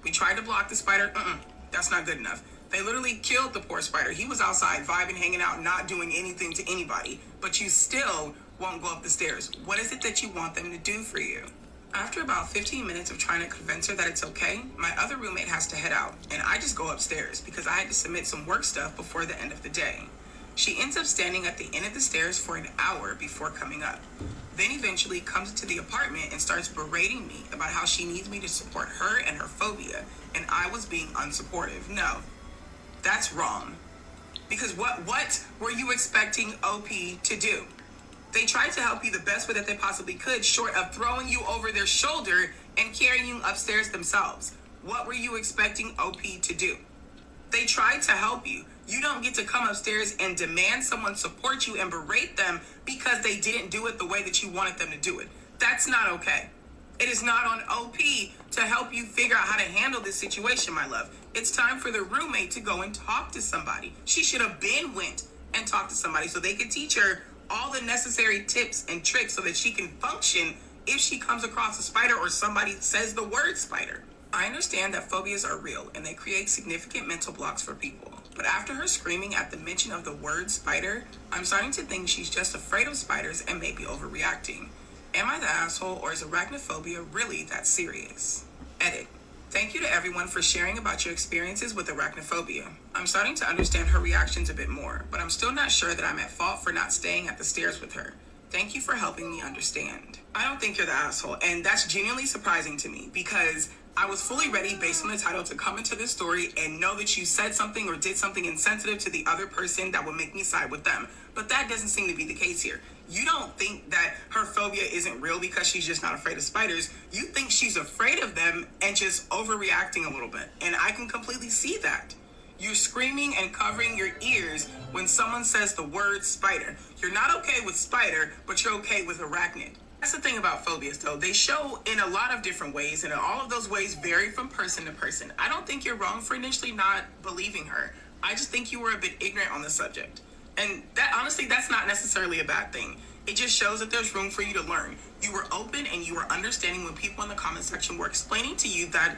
We tried to block the spider. That's not good enough. They literally killed the poor spider. He was outside vibing, hanging out, not doing anything to anybody. But you still won't go up the stairs. What is it that you want them to do for you? After about 15 minutes of trying to convince her that it's okay, my other roommate has to head out. And I just go upstairs because I had to submit some work stuff before the end of the day. She ends up standing at the end of the stairs for an hour before coming up. Then eventually comes into the apartment and starts berating me about how she needs me to support her and her phobia, and I was being unsupportive. No, that's wrong. Because what were you expecting OP to do? They tried to help you the best way that they possibly could, short of throwing you over their shoulder and carrying you upstairs themselves. What were you expecting OP to do? They tried to help you. You don't get to come upstairs and demand someone support you and berate them because they didn't do it the way that you wanted them to do it. That's not okay. It is not on OP to help you figure out how to handle this situation, my love. It's time for the roommate to go and talk to somebody. She should have been went and talked to somebody so they could teach her all the necessary tips and tricks so that she can function if she comes across a spider or somebody says the word spider. I understand that phobias are real and they create significant mental blocks for people. But after her screaming at the mention of the word spider, I'm starting to think she's just afraid of spiders and maybe overreacting. Am I the asshole, or is arachnophobia really that serious? Edit. Thank you to everyone for sharing about your experiences with arachnophobia. I'm starting to understand her reactions a bit more, but I'm still not sure that I'm at fault for not staying at the stairs with her. Thank you for helping me understand. I don't think you're the asshole, and that's genuinely surprising to me because I was fully ready based on the title to come into this story and know that you said something or did something insensitive to the other person that would make me side with them. But that doesn't seem to be the case here. You don't think that her phobia isn't real because she's just not afraid of spiders. You think she's afraid of them and just overreacting a little bit. And I can completely see that. You're screaming and covering your ears when someone says the word spider. You're not okay with spider, but you're okay with arachnid. That's the thing about phobias, though. They show in a lot of different ways, and all of those ways vary from person to person. I don't think you're wrong for initially not believing her. I just think you were a bit ignorant on the subject. And that, honestly, that's not necessarily a bad thing. It just shows that there's room for you to learn. You were open and you were understanding when people in the comment section were explaining to you that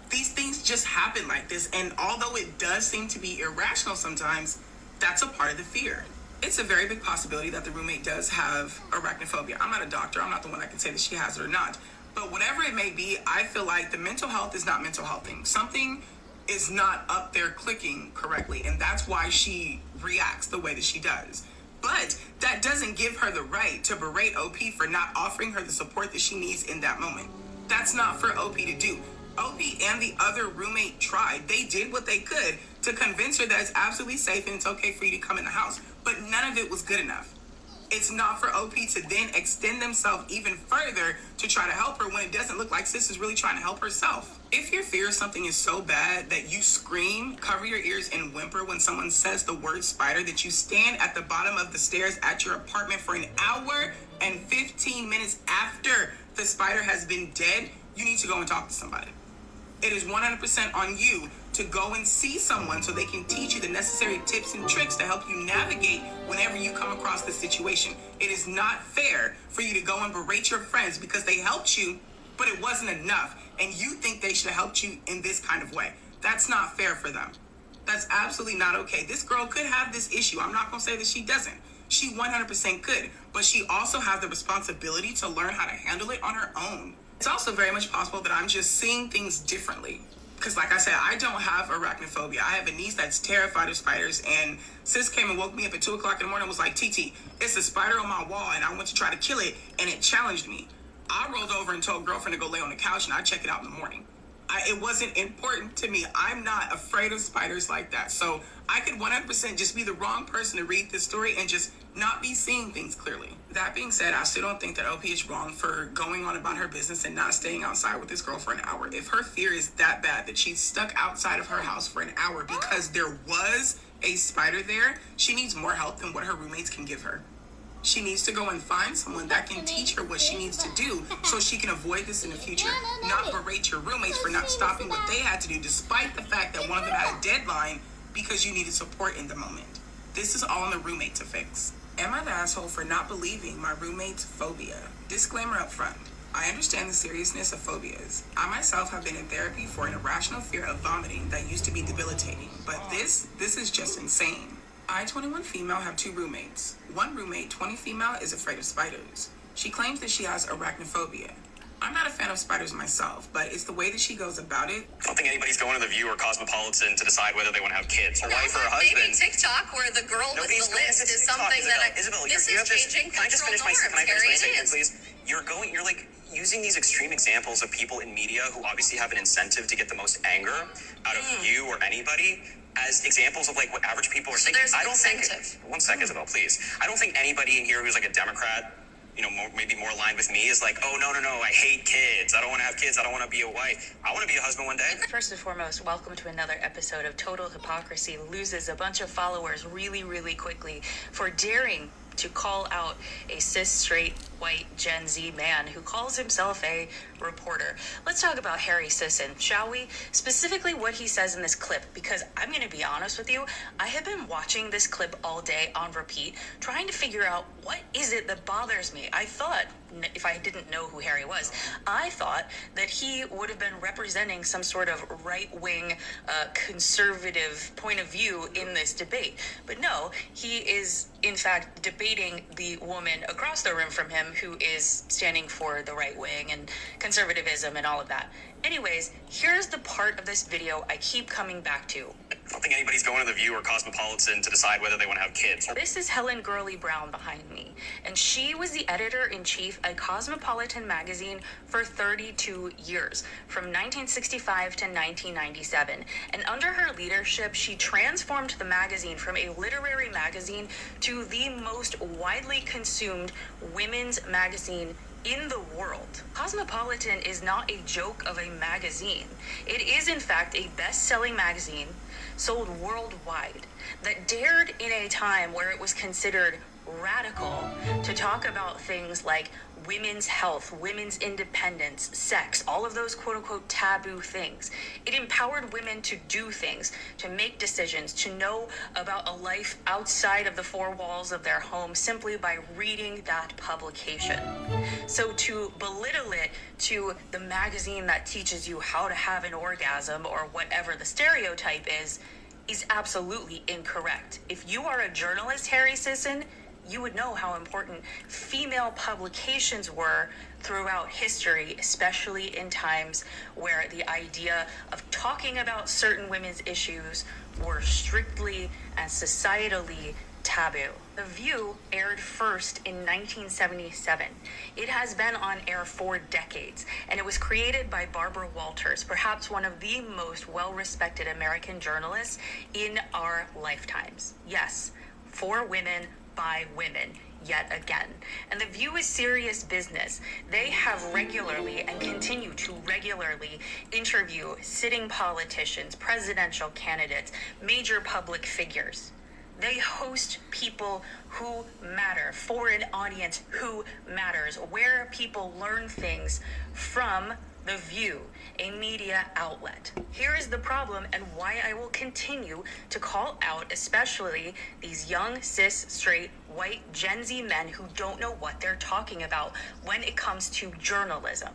these things just happen like this. And although it does seem to be irrational sometimes, that's a part of the fear. It's a very big possibility that the roommate does have arachnophobia. I'm not a doctor. I'm not the one that can say that she has it or not. But whatever it may be, I feel like the mental health is not mental healthing. Something is not up there clicking correctly. And that's why she reacts the way that she does. But that doesn't give her the right to berate OP for not offering her the support that she needs in that moment. That's not for OP to do. OP and the other roommate tried. They did what they could to convince her that it's absolutely safe and it's okay for you to come in the house. But none of it was good enough. It's not for OP to then extend themselves even further to try to help her when it doesn't look like sis is really trying to help herself. If your fear of something is so bad that you scream, cover your ears, and whimper when someone says the word spider, that you stand at the bottom of the stairs at your apartment for an hour and 15 minutes after the spider has been dead, you need to go and talk to somebody. It is 100% on you to go and see someone so they can teach you the necessary tips and tricks to help you navigate whenever you come across this situation. It is not fair for you to go and berate your friends because they helped you, but it wasn't enough, and you think they should have helped you in this kind of way. That's not fair for them. That's absolutely not okay. This girl could have this issue. I'm not going to say that she doesn't. She 100% could, but she also has the responsibility to learn how to handle it on her own. It's also very much possible that I'm just seeing things differently. Because like I said, I don't have arachnophobia. I have a niece that's terrified of spiders, and sis came and woke me up at 2 o'clock in the morning and was like, TT, it's a spider on my wall, and I went to try to kill it, and it challenged me. I rolled over and told girlfriend to go lay on the couch, and I check it out in the morning. It wasn't important to me. I'm not afraid of spiders like that. So I could 100% just be the wrong person to read this story and just not be seeing things clearly. That being said, I still don't think that OP is wrong for going on about her business and not staying outside with this girl for an hour. If her fear is that bad that she's stuck outside of her house for an hour because there was a spider there, she needs more help than what her roommates can give her. She needs to go and find someone that can teach her what she needs to do so she can avoid this in the future. Not berate your roommates for not stopping what they had to do despite the fact that one of them had a deadline because you needed support in the moment. This is all on the roommate to fix. Am I the asshole for not believing my roommate's phobia? Disclaimer up front. I understand the seriousness of phobias. I myself have been in therapy for an irrational fear of vomiting that used to be debilitating, but this is just insane. I, 21 female, have 2 roommates. One roommate, 20 female, is afraid of spiders. She claims that she has arachnophobia. I'm not a fan of spiders myself, but it's the way that she goes about it. I don't think anybody's going to the View or Cosmopolitan to decide whether they want to have kids, a wife or a husband. Maybe TikTok, where the girl with the list is something that Isabel, this you is have this. changing Can I just cultural finish my norms, statement, Harry, it please? You're like using these extreme examples of people in media who obviously have an incentive to get the most anger out of you or anybody as examples of like what average people are thinking. There's I don't incentive. think. One sec, Isabel, please. I don't think anybody in here who's like a Democrat, maybe more aligned with me, is like, oh, no, I hate kids. I don't want to have kids. I don't want to be a wife. I want to be a husband one day. First and foremost, welcome to another episode of Total Hypocrisy loses a bunch of followers really, really quickly for daring to call out a cis, straight, white Gen Z man who calls himself a reporter. Let's talk about Harry Sisson, shall we? Specifically what he says in this clip, because I'm going to be honest with you, I have been watching this clip all day on repeat, trying to figure out what is it that bothers me. I thought, if I didn't know who Harry was, I thought that he would have been representing some sort of right-wing, conservative point of view in this debate. But no, he is, in fact, debating the woman across the room from him who is standing for the right wing and conservatism and all of that. Anyways, here's the part of this video I keep coming back to. I don't think anybody's going to the View or Cosmopolitan to decide whether they want to have kids. This is Helen Gurley Brown behind me, and she was the editor-in-chief at Cosmopolitan magazine for 32 years, from 1965 to 1997. And under her leadership, she transformed the magazine from a literary magazine to the most widely consumed women's magazine in the world. Cosmopolitan is not a joke of a magazine. It is, in fact, a best-selling magazine sold worldwide that dared, in a time where it was considered radical, to talk about things like women's health, women's independence, sex, all of those quote-unquote taboo things. It empowered women to do things, to make decisions, to know about a life outside of the four walls of their home simply by reading that publication. So to belittle it to the magazine that teaches you how to have an orgasm or whatever the stereotype is absolutely incorrect. If you are a journalist, Harry Sisson, you would know how important female publications were throughout history, especially in times where the idea of talking about certain women's issues were strictly and societally taboo. The View aired first in 1977. It has been on air for decades, and it was created by Barbara Walters, perhaps one of the most well-respected American journalists in our lifetimes. Yes, for women, by women, yet again. And The View is serious business. They have regularly and continue to regularly interview sitting politicians, presidential candidates, major public figures. They host people who matter for an audience who matters, where people learn things from The View, a media outlet. Here is the problem and why I will continue to call out especially these young, cis, straight, white Gen Z men who don't know what they're talking about when it comes to journalism.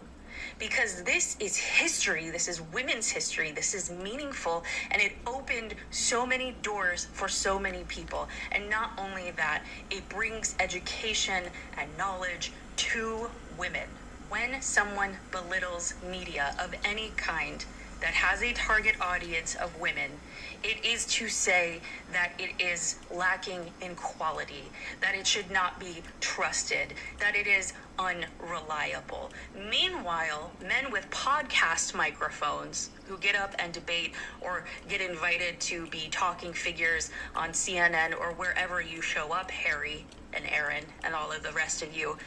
Because this is history, this is women's history, this is meaningful, and it opened so many doors for so many people. And not only that, it brings education and knowledge to women. When someone belittles media of any kind that has a target audience of women, it is to say that it is lacking in quality, that it should not be trusted, that it is unreliable. Meanwhile, men with podcast microphones who get up and debate or get invited to be talking figures on CNN or wherever you show up, Harry and Aaron and all of the rest of you,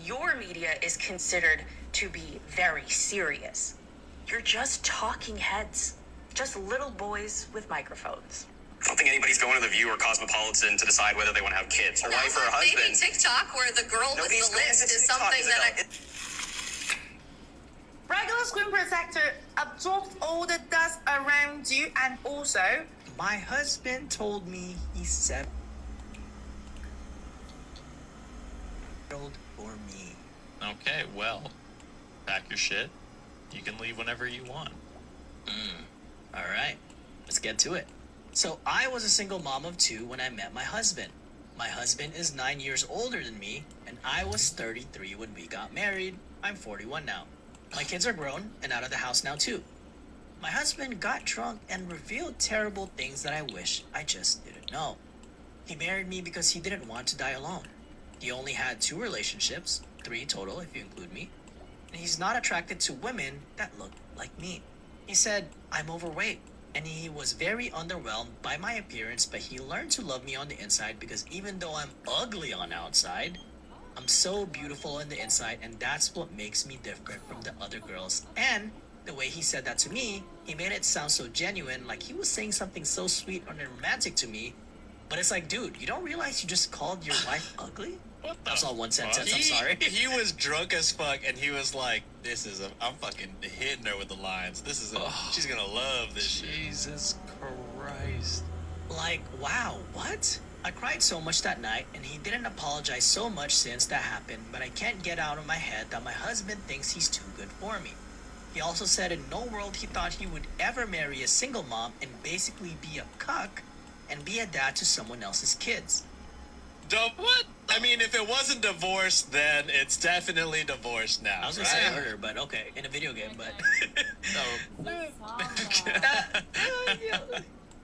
your media is considered to be very serious. You're just talking heads, just little boys with microphones. I don't think anybody's going to The View or Cosmopolitan to decide whether they want to have kids. Her wife or her husband. Maybe TikTok, where the girl with the list is something that I... Regular screen protector absorbs all the dust around you, and also, My husband told me he's 7 for me. Okay, well, pack your shit. You can leave whenever you want. All right, let's get to it. So I was a single mom of 2 when I met my husband. My husband is 9 years older than me, and I was 33 when we got married. I'm 41 now. My kids are grown and out of the house now too. My husband got drunk and revealed terrible things that I wish I just didn't know. He married me because he didn't want to die alone. He only had 2 relationships, 3 total if you include me, and he's not attracted to women that look like me. He said I'm overweight, and he was very underwhelmed by my appearance, but he learned to love me on the inside because even though I'm ugly on the outside, I'm so beautiful on the inside, and that's what makes me different from the other girls. And the way he said that to me, he made it sound so genuine, like he was saying something so sweet and romantic to me. But it's like, dude, you don't realize you just called your wife ugly? That's all one sentence, I'm sorry. He was drunk as fuck, and he was like, I'm fucking hitting her with the lines. She's gonna love this shit. Jesus Christ. Like, wow, what? I cried so much that night, and he didn't apologize so much since that happened, but I can't get out of my head that my husband thinks he's too good for me. He also said in no world he thought he would ever marry a single mom and basically be a cuck and be a dad to someone else's kids. What? I mean, if it wasn't divorced, then it's definitely divorced now. I was gonna say murder, but okay, in a video game, but...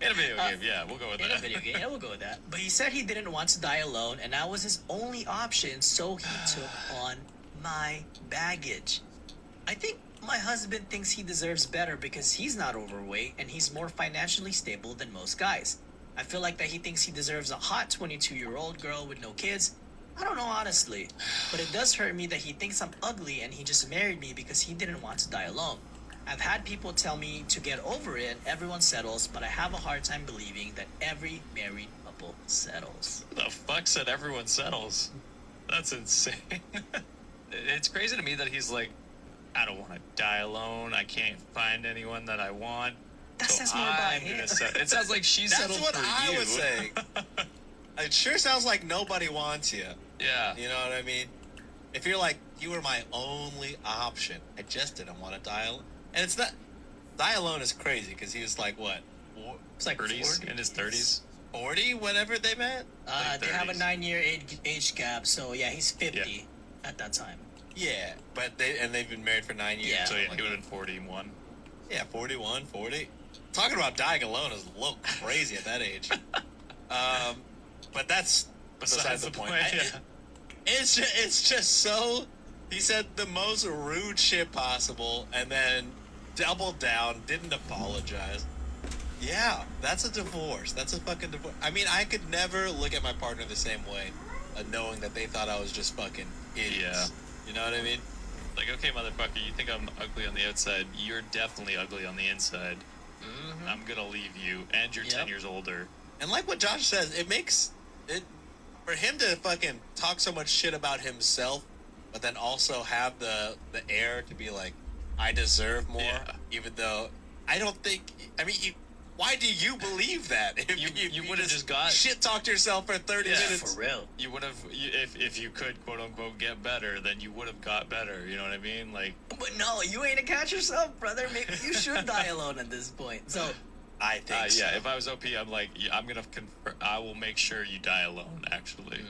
In a video game, yeah, we'll go with that. In a video game, yeah, we'll go with that. But he said he didn't want to die alone, and I was his only option, so he took on my baggage. I think my husband thinks he deserves better because he's not overweight, and he's more financially stable than most guys. I feel like that he thinks he deserves a hot 22-year-old girl with no kids. I don't know, honestly. But it does hurt me that he thinks I'm ugly and he just married me because he didn't want to die alone. I've had people tell me to get over it, everyone settles, but I have a hard time believing that every married couple settles. The fuck said everyone settles? That's insane. It's crazy to me that he's like, I don't want to die alone. I can't find anyone that I want. That says more about him. It sounds like she settled for you. That's what I was saying. It sure sounds like nobody wants you. Yeah. You know what I mean? If you're like, you were my only option, I just didn't want to die alone. And it's not, die alone is crazy because he was like, what? It's like 30s, 40. in his 30s. 40, whenever they met? They have a 9-year age gap, so yeah, he's 50 at that time. Yeah, but they've been married for 9 years. Yeah. So yeah, he would have been 41. Yeah, 41, 40. Talking about dying alone is a little crazy at that age. but that's besides the point. yeah. It's just so. He said the most rude shit possible, and then doubled down, didn't apologize. Yeah, that's a divorce. That's a fucking divorce. I mean, I could never look at my partner the same way, knowing that they thought I was just fucking idiots. Yeah. You know what I mean? Like, okay, motherfucker, you think I'm ugly on the outside? You're definitely ugly on the inside. Mm-hmm. I'm gonna leave you, and you're 10 years older. And like what Josh says, it makes it for him to fucking talk so much shit about himself, but then also have the air to be like, I deserve more, even though I don't think. I mean, why do you believe that? If You would have just got shit talked yourself for 30 minutes. For real. You would have, if you could, quote unquote, get better, then you would have got better. You know what I mean? Like, But no, you ain't a catch yourself, brother. Maybe you should die alone at this point. So I think so. yeah. If I was OP, I'm like, I'm gonna I will make sure you die alone. Actually.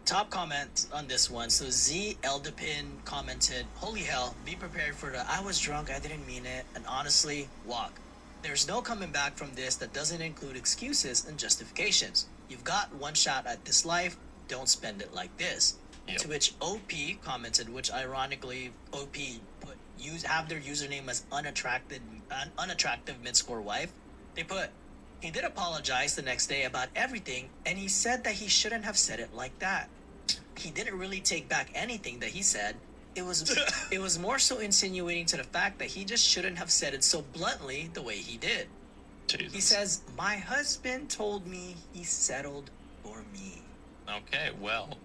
top comment on this one. So Z Eldepin commented, "Holy hell, be prepared for the I was drunk, I didn't mean it, and honestly, walk. There's no coming back from this that doesn't include excuses and justifications. You've got one shot at this life, don't spend it like this." Yep. To which OP commented, which ironically OP put have their username as unattractive mid-score wife. They put, "He did apologize the next day about everything, and he said that he shouldn't have said it like that. He didn't really take back anything that he said. It was more so insinuating to the fact that he just shouldn't have said it so bluntly the way he did. Jesus. He says, my husband told me he settled for me." Okay, well,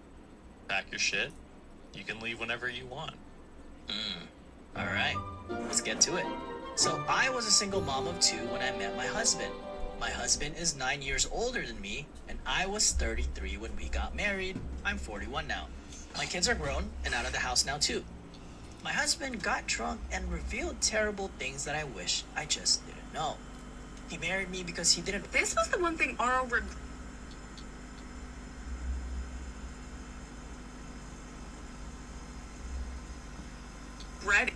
pack your shit. You can leave whenever you want. All right, let's get to it. So I was a single mom of 2 when I met my husband. My husband is 9 years older than me, and I was 33 when we got married. I'm 41 now. My kids are grown and out of the house now too. My husband got drunk and revealed terrible things that I wish I just didn't know. He married me because he didn't. This was the one thing Aro regretted.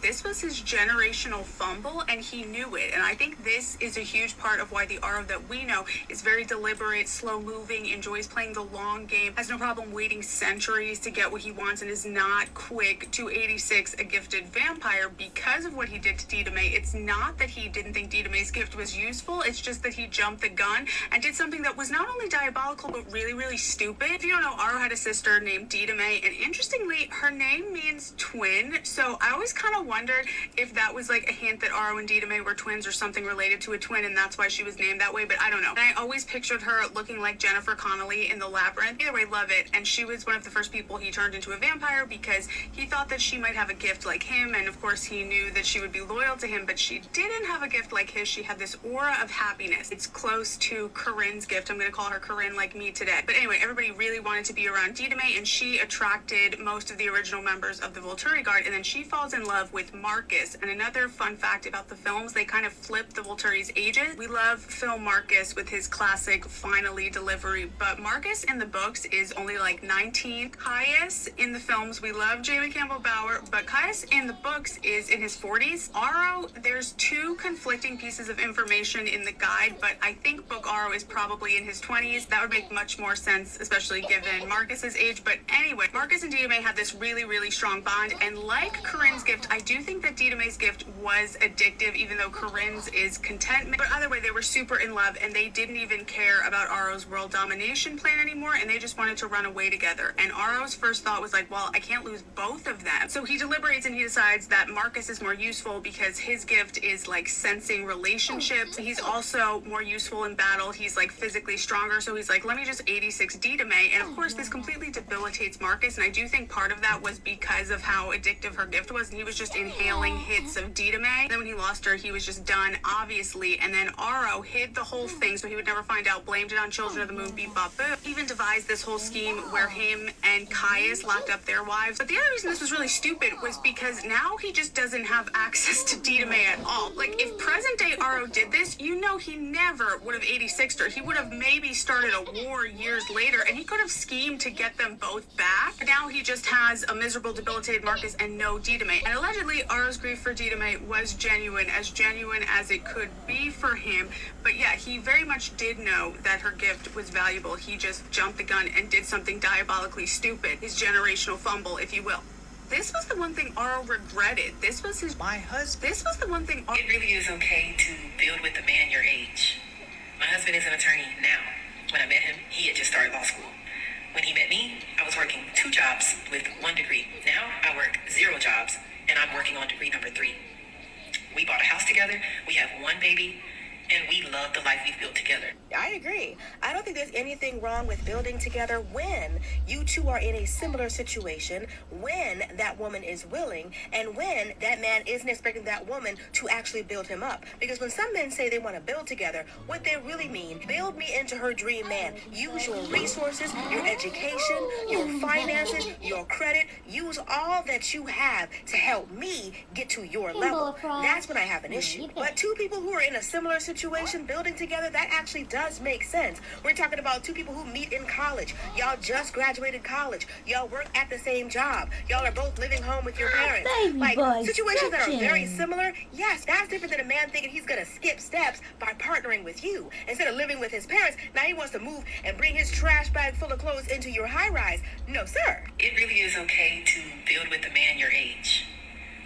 This was his generational fumble, and he knew it. And I think this is a huge part of why the Aro that we know is very deliberate, slow-moving, enjoys playing the long game, has no problem waiting centuries to get what he wants, and is not quick to 86 a gifted vampire because of what he did to Dita May. It's not that he didn't think Dita May's gift was useful, it's just that he jumped the gun and did something that was not only diabolical, but really, really stupid. If you don't know, Aro had a sister named Dita May, and interestingly, her name means twin, so I always kind of wondered if that was like a hint that Aro and Dita May were twins or something related to a twin, and that's why she was named that way, but I don't know. And I always pictured her looking like Jennifer Connelly in The Labyrinth. Either way, love it. And she was one of the first people he turned into a vampire because he thought that she might have a gift like him, and of course he knew that she would be loyal to him, but she didn't have a gift like his. She had this aura of happiness. It's close to Corinne's gift. I'm going to call her Corinne like me today. But anyway, everybody really wanted to be around Dita May, and she attracted most of the original members of the Volturi Guard, and then she falls in love with Marcus. And another fun fact about the films, they kind of flipped the Volturi's ages. We love Phil Marcus with his classic finally delivery, but Marcus in the books is only like 19. Caius in the films, we love Jamie Campbell Bower, but Caius in the books is in his 40s. Aro, there's 2 conflicting pieces of information in the guide, but I think book Aro is probably in his 20s. That would make much more sense, especially given Marcus's age. But anyway, Marcus and Dita May had this really, really strong bond, and like Corinne's gift, I do think that Dita May's gift was addictive, even though Corinne's is contentment. But either way, they were super in love, and they didn't even care about Aro's world domination plan anymore, and they just wanted to run away together. And Aro's first thought was like, well, I can't lose both of them. So he deliberates and he decides that Marcus is more useful because his gift is like sensing relationships. He's also more useful in battle. He's like physically stronger. So he's like, let me just 86 Dita May. And of course, this completely debilitates Marcus. And I do think part of that was because of how addictive her gift was. And he was just inhaling hits of Dita May. And then when he lost her, he was just done, obviously. And then Aro hid the whole thing so he would never find out, blamed it on Children of the Moon, beep bop boo. Even devised this whole scheme where him and Caius locked up their wives. But the other reason this was really stupid was because now he just doesn't have access to Dita May at all. Like, if present day Aro did this, you know he never would have 86'd her. He would have maybe started a war years later, and he could have schemed to get them both back. Now he just has a miserable, debilitated Marcus and no Dita May. And And allegedly, Ara's grief for Dita Mae was genuine as it could be for him. But yeah, he very much did know that her gift was valuable. He just jumped the gun and did something diabolically stupid. His generational fumble, if you will. This was the one thing Ara regretted. This was the one thing It really is okay to build with a man your age. My husband is an attorney now. When I met him, he had just started law school. When he met me, I was working 2 jobs with 1 degree. Now I work 0 jobs, and I'm working on degree number 3. We bought a house together, we have 1 baby, and we love the life we've built together. I agree. I don't think there's anything wrong with building together when you two are in a similar situation, when that woman is willing, and when that man isn't expecting that woman to actually build him up. Because when some men say they want to build together, what they really mean, build me into her dream man. Use your resources, your education, your finances, your credit. Use all that you have to help me get to your level. That's when I have an issue. But 2 people who are in a similar situation building together, that actually does make sense. We're talking about 2 people who meet in college. Y'all just graduated college. Y'all work at the same job. Y'all are both living home with your parents. Like, situations that are very similar, yes, that's different than a man thinking he's gonna skip steps by partnering with you. Instead of living with his parents, now he wants to move and bring his trash bag full of clothes into your high-rise. No, sir. It really is okay to build with a man your age.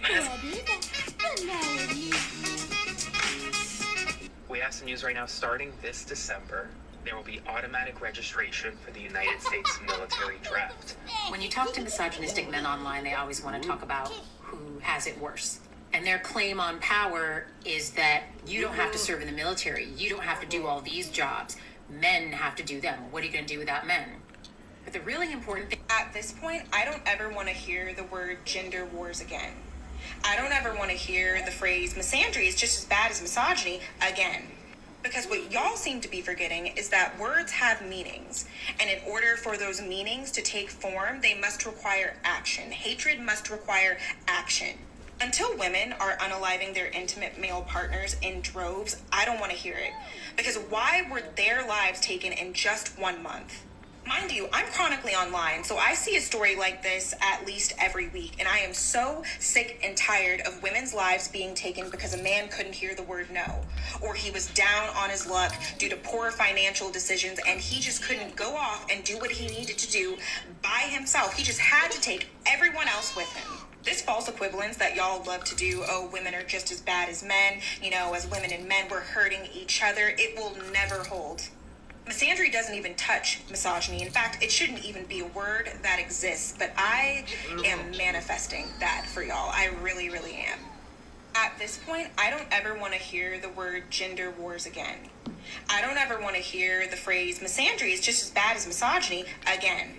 My husband... We have some news right now. Starting this December, there will be automatic registration for the United States military draft. When you talk to misogynistic men online, they always want to talk about who has it worse. And their claim on power is that you don't have to serve in the military. You don't have to do all these jobs. Men have to do them. What are you going to do without men? But the really important thing... At this point, I don't ever want to hear the word gender wars again. I don't ever want to hear the phrase misandry is just as bad as misogyny again. Because what y'all seem to be forgetting is that words have meanings. And in order for those meanings to take form, they must require action. Hatred must require action. Until women are unaliving their intimate male partners in droves, I don't want to hear it. Because why were their lives taken in just 1 month? Mind you, I'm chronically online, so I see a story like this at least every week, and I am so sick and tired of women's lives being taken because a man couldn't hear the word no, or he was down on his luck due to poor financial decisions, and he just couldn't go off and do what he needed to do by himself. He just had to take everyone else with him. This false equivalence that y'all love to do, oh, women are just as bad as men, you know, as women and men, we're hurting each other, it will never hold. Misandry doesn't even touch misogyny. In fact, it shouldn't even be a word that exists, but I am manifesting that for y'all. I really, really am. At this point, I don't ever want to hear the word gender wars again. I don't ever want to hear the phrase misandry is just as bad as misogyny again.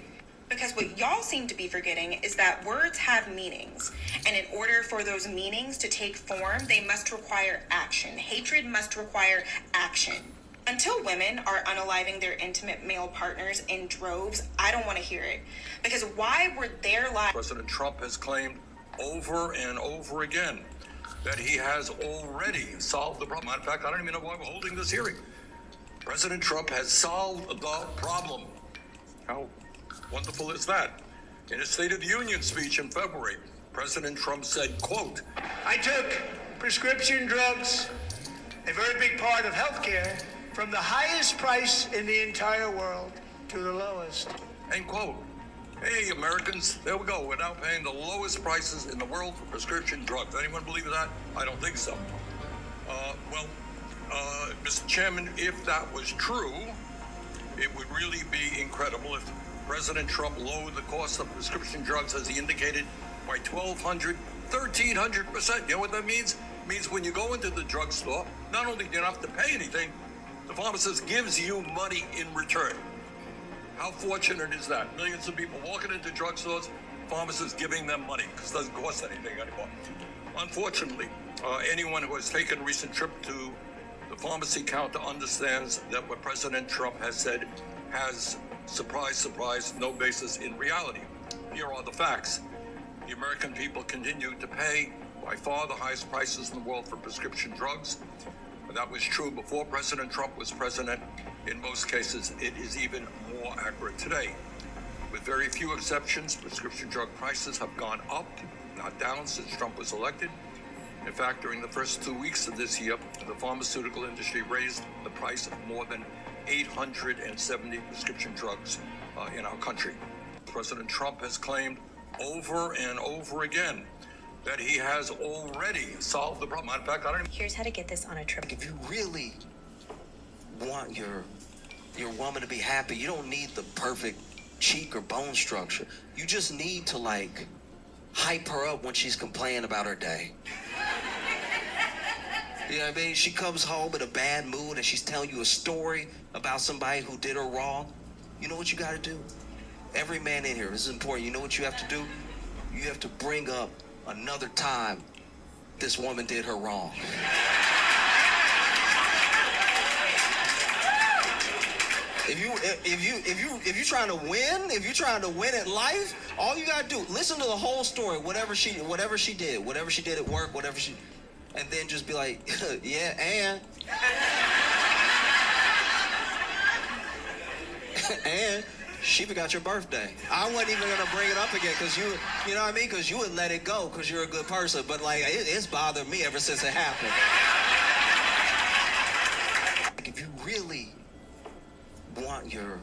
Because what y'all seem to be forgetting is that words have meanings. And in order for those meanings to take form, they must require action. Hatred must require action. Until women are unaliving their intimate male partners in droves, I don't want to hear it. Because why were their lives... President Trump has claimed over and over again that he has already solved the problem. Matter of fact, I don't even know why we're holding this hearing. President Trump has solved the problem. How wonderful is that? In his State of the Union speech in February, President Trump said, quote, I took prescription drugs, a very big part of healthcare, from the highest price in the entire world to the lowest. End quote. Hey, Americans, there we go. We're now paying the lowest prices in the world for prescription drugs. Anyone believe that? I don't think so. Mr. Chairman, if that was true, it would really be incredible if President Trump lowered the cost of prescription drugs, as he indicated, by 1,200, 1,300%. You know what that means? It means when you go into the drugstore, not only do you not have to pay anything, the pharmacist gives you money in return. How fortunate is that? Millions of people walking into drugstores, pharmacists giving them money because it doesn't cost anything anymore. Unfortunately, anyone who has taken a recent trip to the pharmacy counter understands that what President Trump has said has, surprise, surprise, no basis in reality. Here are the facts. The American people continue to pay by far the highest prices in the world for prescription drugs. That was true before President Trump was president. In most cases, it is even more accurate today. With very few exceptions, prescription drug prices have gone up, not down since Trump was elected. In fact, during the first 2 weeks of this year, the pharmaceutical industry raised the price of more than 870 prescription drugs in our country. President Trump has claimed over and over again that he has already solved the problem. In fact, I don't even... Here's how to get this on a trip. If you really want your woman to be happy, you don't need the perfect cheek or bone structure. You just need to like hype her up when she's complaining about her day. You know what I mean? She comes home in a bad mood and she's telling you a story about somebody who did her wrong. You know what you got to do? Every man in here, this is important. You know what you have to do? You have to bring up another time this woman did her wrong. If you're trying to win, if you're trying to win at life, all you gotta do, listen to the whole story, whatever she did at work, and then just be like, yeah, and she forgot your birthday. I wasn't even gonna bring it up again because you know what I mean? Because you would let it go because you're a good person. But like, it's bothered me ever since it happened. If you really want your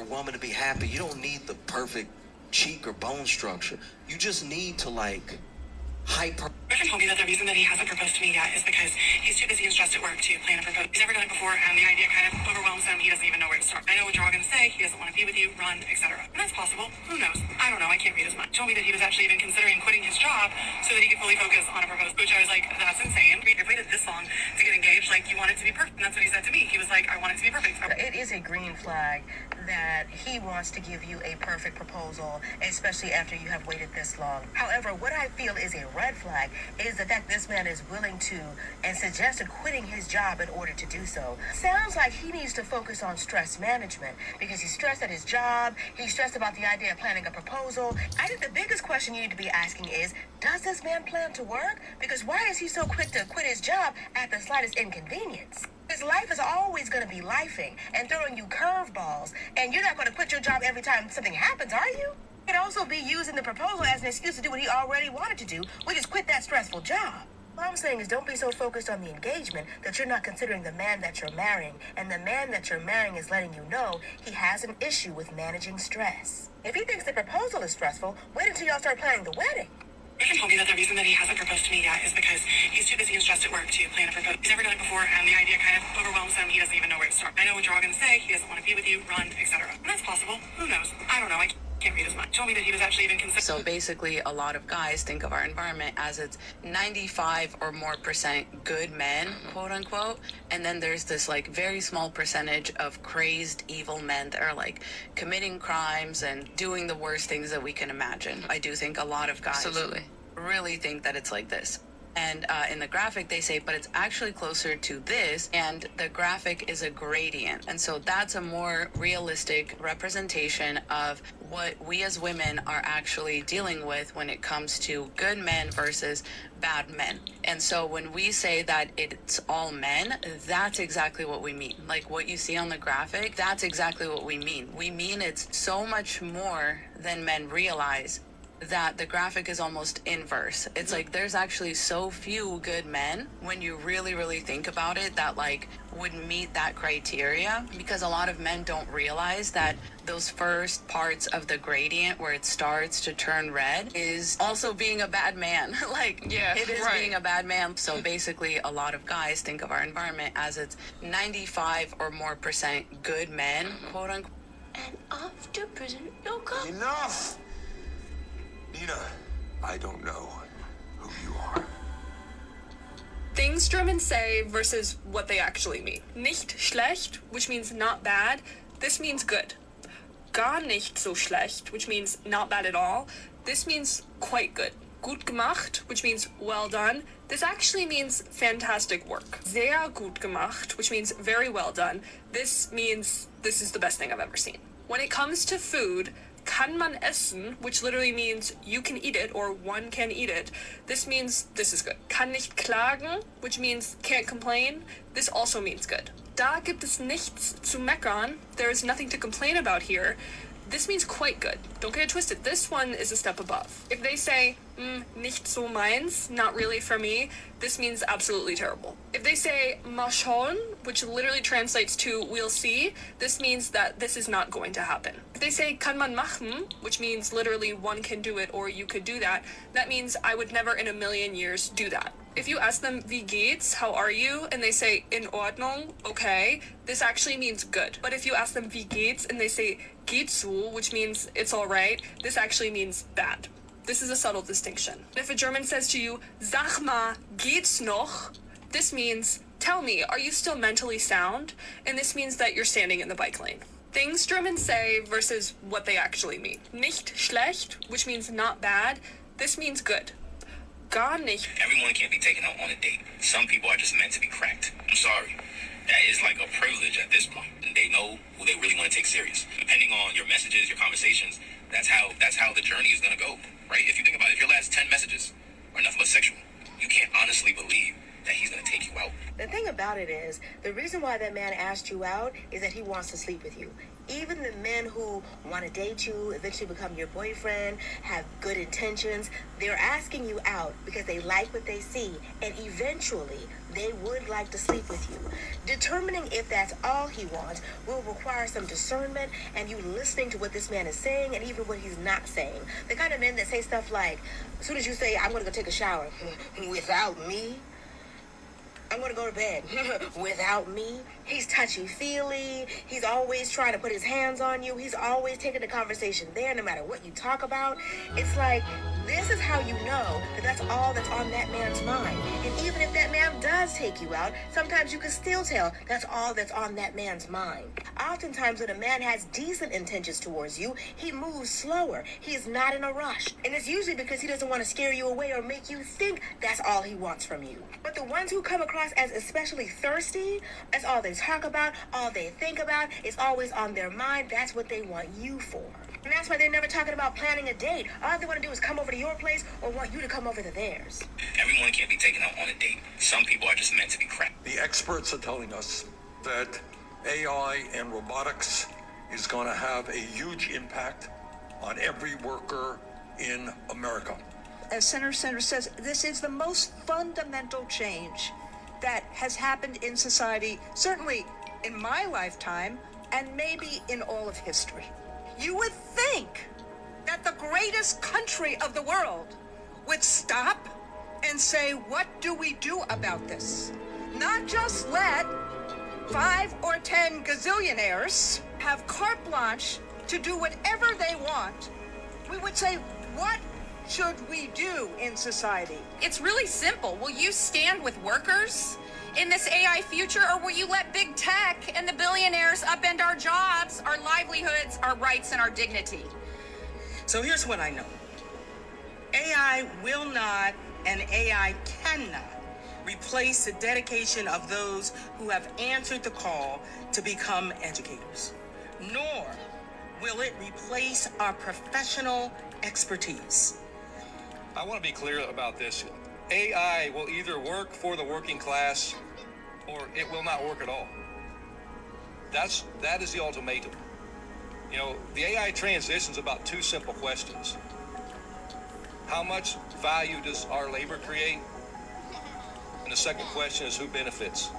woman to be happy, you don't need the perfect cheek or bone structure. You just need to like hype her. Griffin told me that the reason that he hasn't proposed to me yet is because he's too busy and stressed at work to plan a proposal. He's never done it before, and the idea kind of overwhelms him. He doesn't even know where to start. I know what you're all going to say. He doesn't want to be with you, run, etc. And that's possible. Who knows? I don't know. I can't read as much. He told me that he was actually even considering quitting his job so that he could fully focus on a proposal, which I was like, that's insane. You've waited this long to get engaged. Like, you want it to be perfect. And that's what he said to me. He was like, I want it to be perfect. It is a green flag that he wants to give you a perfect proposal, especially after you have waited this long. However, what I feel is a red flag is the fact this man is willing to and suggested quitting his job in order to do so. Sounds like he needs to focus on stress management because he's stressed at his job, he's stressed about the idea of planning a proposal. I think the biggest question you need to be asking is, does this man plan to work? Because why is he so quick to quit his job at the slightest inconvenience? His life is always going to be lifing and throwing you curveballs, and you're not going to quit your job every time something happens, are you? He could also be using the proposal as an excuse to do what he already wanted to do, which is quit that stressful job. All I'm saying is don't be so focused on the engagement that you're not considering the man that you're marrying, and the man that you're marrying is letting you know he has an issue with managing stress. If he thinks the proposal is stressful, wait until y'all start planning the wedding. Griffin told me that the reason that he hasn't proposed to me yet is because he's too busy and stressed at work to plan a proposal. He's never done it before, and the idea kind of overwhelms him. He doesn't even know where to start. I know what you're all going to say. He doesn't want to be with you, run, etc. And that's possible. Who knows? I don't know. I can't read as much. He told me that he was actually even considering. So basically, a lot of guys think of our environment as it's 95 or more % good men, quote unquote, and then there's this like very small percentage of crazed evil men that are like committing crimes and doing the worst things that we can imagine. I do think a lot of guys really think that it's like this. And in the graphic, they say, but it's actually closer to this, and the graphic is a gradient. And so that's a more realistic representation of what we as women are actually dealing with when it comes to good men versus bad men. And so when we say that it's all men, that's exactly what we mean. Like what you see on the graphic, that's exactly what we mean. We mean it's so much more than men realize that the graphic is almost inverse. It's like there's actually so few good men when you really think about it that like would meet that criteria, because a lot of men don't realize that those first parts of the gradient where it starts to turn red is also being a bad man. Like it is being a bad man. So basically a lot of guys think of our environment as it's 95 or more % good men, quote unquote. And after President Yoga. Enough! Nina, I don't know who you are. Things Germans say versus what they actually mean. Nicht schlecht, which means not bad. This means good. Gar nicht so schlecht, which means not bad at all. This means quite good. Gut gemacht, which means well done. This actually means fantastic work. Sehr gut gemacht, which means very well done. This means this is the best thing I've ever seen. When it comes to food, kann man essen, which literally means you can eat it or one can eat it. This means this is good. Kann nicht klagen, which means can't complain. This also means good. Da gibt es nichts zu meckern. There is nothing to complain about here. this means quite good. Don't get it twisted. This one is a step above. If they say, nicht so meins, not really for me, this means absolutely terrible. If they say mal schauen, which literally translates to we'll see, this means that this is not going to happen. If they say kann man machen, which means literally one can do it or you could do that, that means I would never in a million years do that. If you ask them, wie geht's, how are you, and they say, in Ordnung, okay, this actually means good. But if you ask them, wie geht's, and they say, geht so, which means it's alright, this actually means bad. This is a subtle distinction. If a German says to you, sag mal, geht's noch, this means, tell me, are you still mentally sound? And this means that you're standing in the bike lane. Things Germans say versus what they actually mean. Nicht schlecht, which means not bad, this means good. Gar nicht. Everyone can't be taken out on a date. Some people are just meant to be cracked. I'm sorry. That is like a privilege at this point. And they know who they really want to take serious. Depending on your messages, your conversations, that's how the journey is gonna go. Right? If you think about it, if your last 10 messages are nothing but sexual, you can't honestly believe that he's gonna take you out. The thing about it is, the reason why that man asked you out is that he wants to sleep with you. Even the men who want to date you, eventually become your boyfriend, have good intentions, they're asking you out because they like what they see, and eventually they would like to sleep with you. Determining if that's all he wants will require some discernment and you listening to what this man is saying and even what he's not saying. The kind of men that say stuff like, as soon as you say, I'm going to go take a shower, without me, I'm gonna go to bed without me. He's touchy-feely. He's always trying to put his hands on you. He's always taking the conversation there no matter what you talk about. It's like, this is how you know that that's all that's on that man's mind. And even if that man does take you out, sometimes you can still tell that's all that's on that man's mind. Oftentimes when a man has decent intentions towards you, he moves slower. He is not in a rush. And it's usually because he doesn't want to scare you away or make you think that's all he wants from you. But the ones who come across as especially thirsty, that's all they talk about, all they think about, it's always on their mind. That's what they want you for. And that's why they're never talking about planning a date. All they want to do is come over to your place or want you to come over to theirs. Everyone can't be taken out on a date. Some people are just meant to be cracked. The experts are telling us that AI and robotics is going to have a huge impact on every worker in America. As Senator Sanders says, this is the most fundamental change that has happened in society, certainly in my lifetime, and maybe in all of history. You would think that the greatest country of the world would stop and say, what do we do about this? Not just let 5 or 10 gazillionaires have carte blanche to do whatever they want. We would say, what should we do in society? It's really simple. Will you stand with workers in this AI future, or will you let big tech and the billionaires upend our jobs, our livelihoods, our rights, and our dignity? So here's what I know. AI will not and AI cannot replace the dedication of those who have answered the call to become educators, nor will it replace our professional expertise. I want to be clear about this. AI will either work for the working class or it will not work at all. That is the ultimatum. You know, the AI transition is about two simple questions. How much value does our labor create? And the second question is who benefits?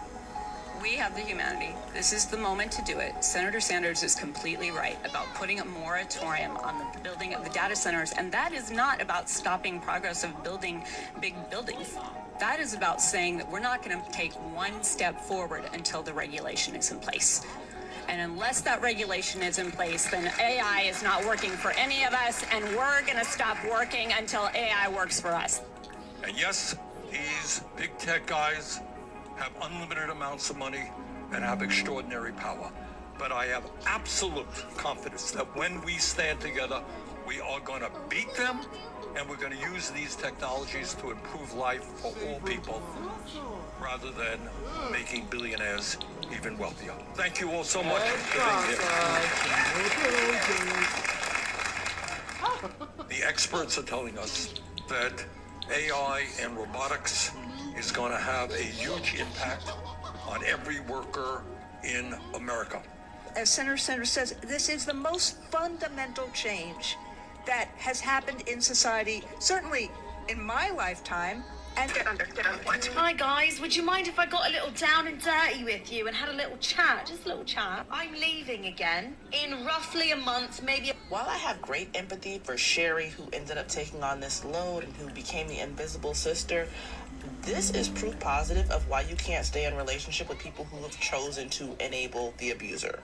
We have the humanity. This is the moment to do it. Senator Sanders is completely right about putting a moratorium on the building of the data centers, and that is not about stopping progress of building big buildings. That is about saying that we're not going to take one step forward until the regulation is in place. And unless that regulation is in place, then AI is not working for any of us, and we're going to stop working until AI works for us. And yes, these big tech guys have unlimited amounts of money and have extraordinary power. But I have absolute confidence that when we stand together, we are going to beat them, and we're going to use these technologies to improve life for all people rather than making billionaires even wealthier. Thank you all so much for being here. The experts are telling us that AI and robotics is going to have a huge impact on every worker in America. as Senator Sanders says, this is the most fundamental change that has happened in society, certainly in my lifetime. And get under. What? Hi guys, would you mind if I got a little down and dirty with you and had a little chat? Just a little chat. I'm leaving again in roughly a month, maybe. While I have great empathy for Sherry, who ended up taking on this load and who became the invisible sister, this is proof positive of why you can't stay in a relationship with people who have chosen to enable the abuser.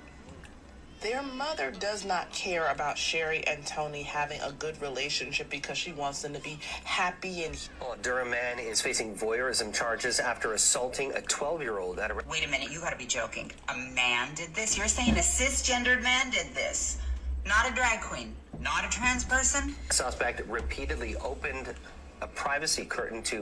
Their mother does not care about Sherry and Tony having a good relationship because she wants them to be happy and... Well, a Durham man is facing voyeurism charges after assaulting a 12-year-old at a... Wait a minute, you gotta be joking. A man did this? You're saying a cisgendered man did this? Not a drag queen? Not a trans person? Suspect repeatedly opened a privacy curtain to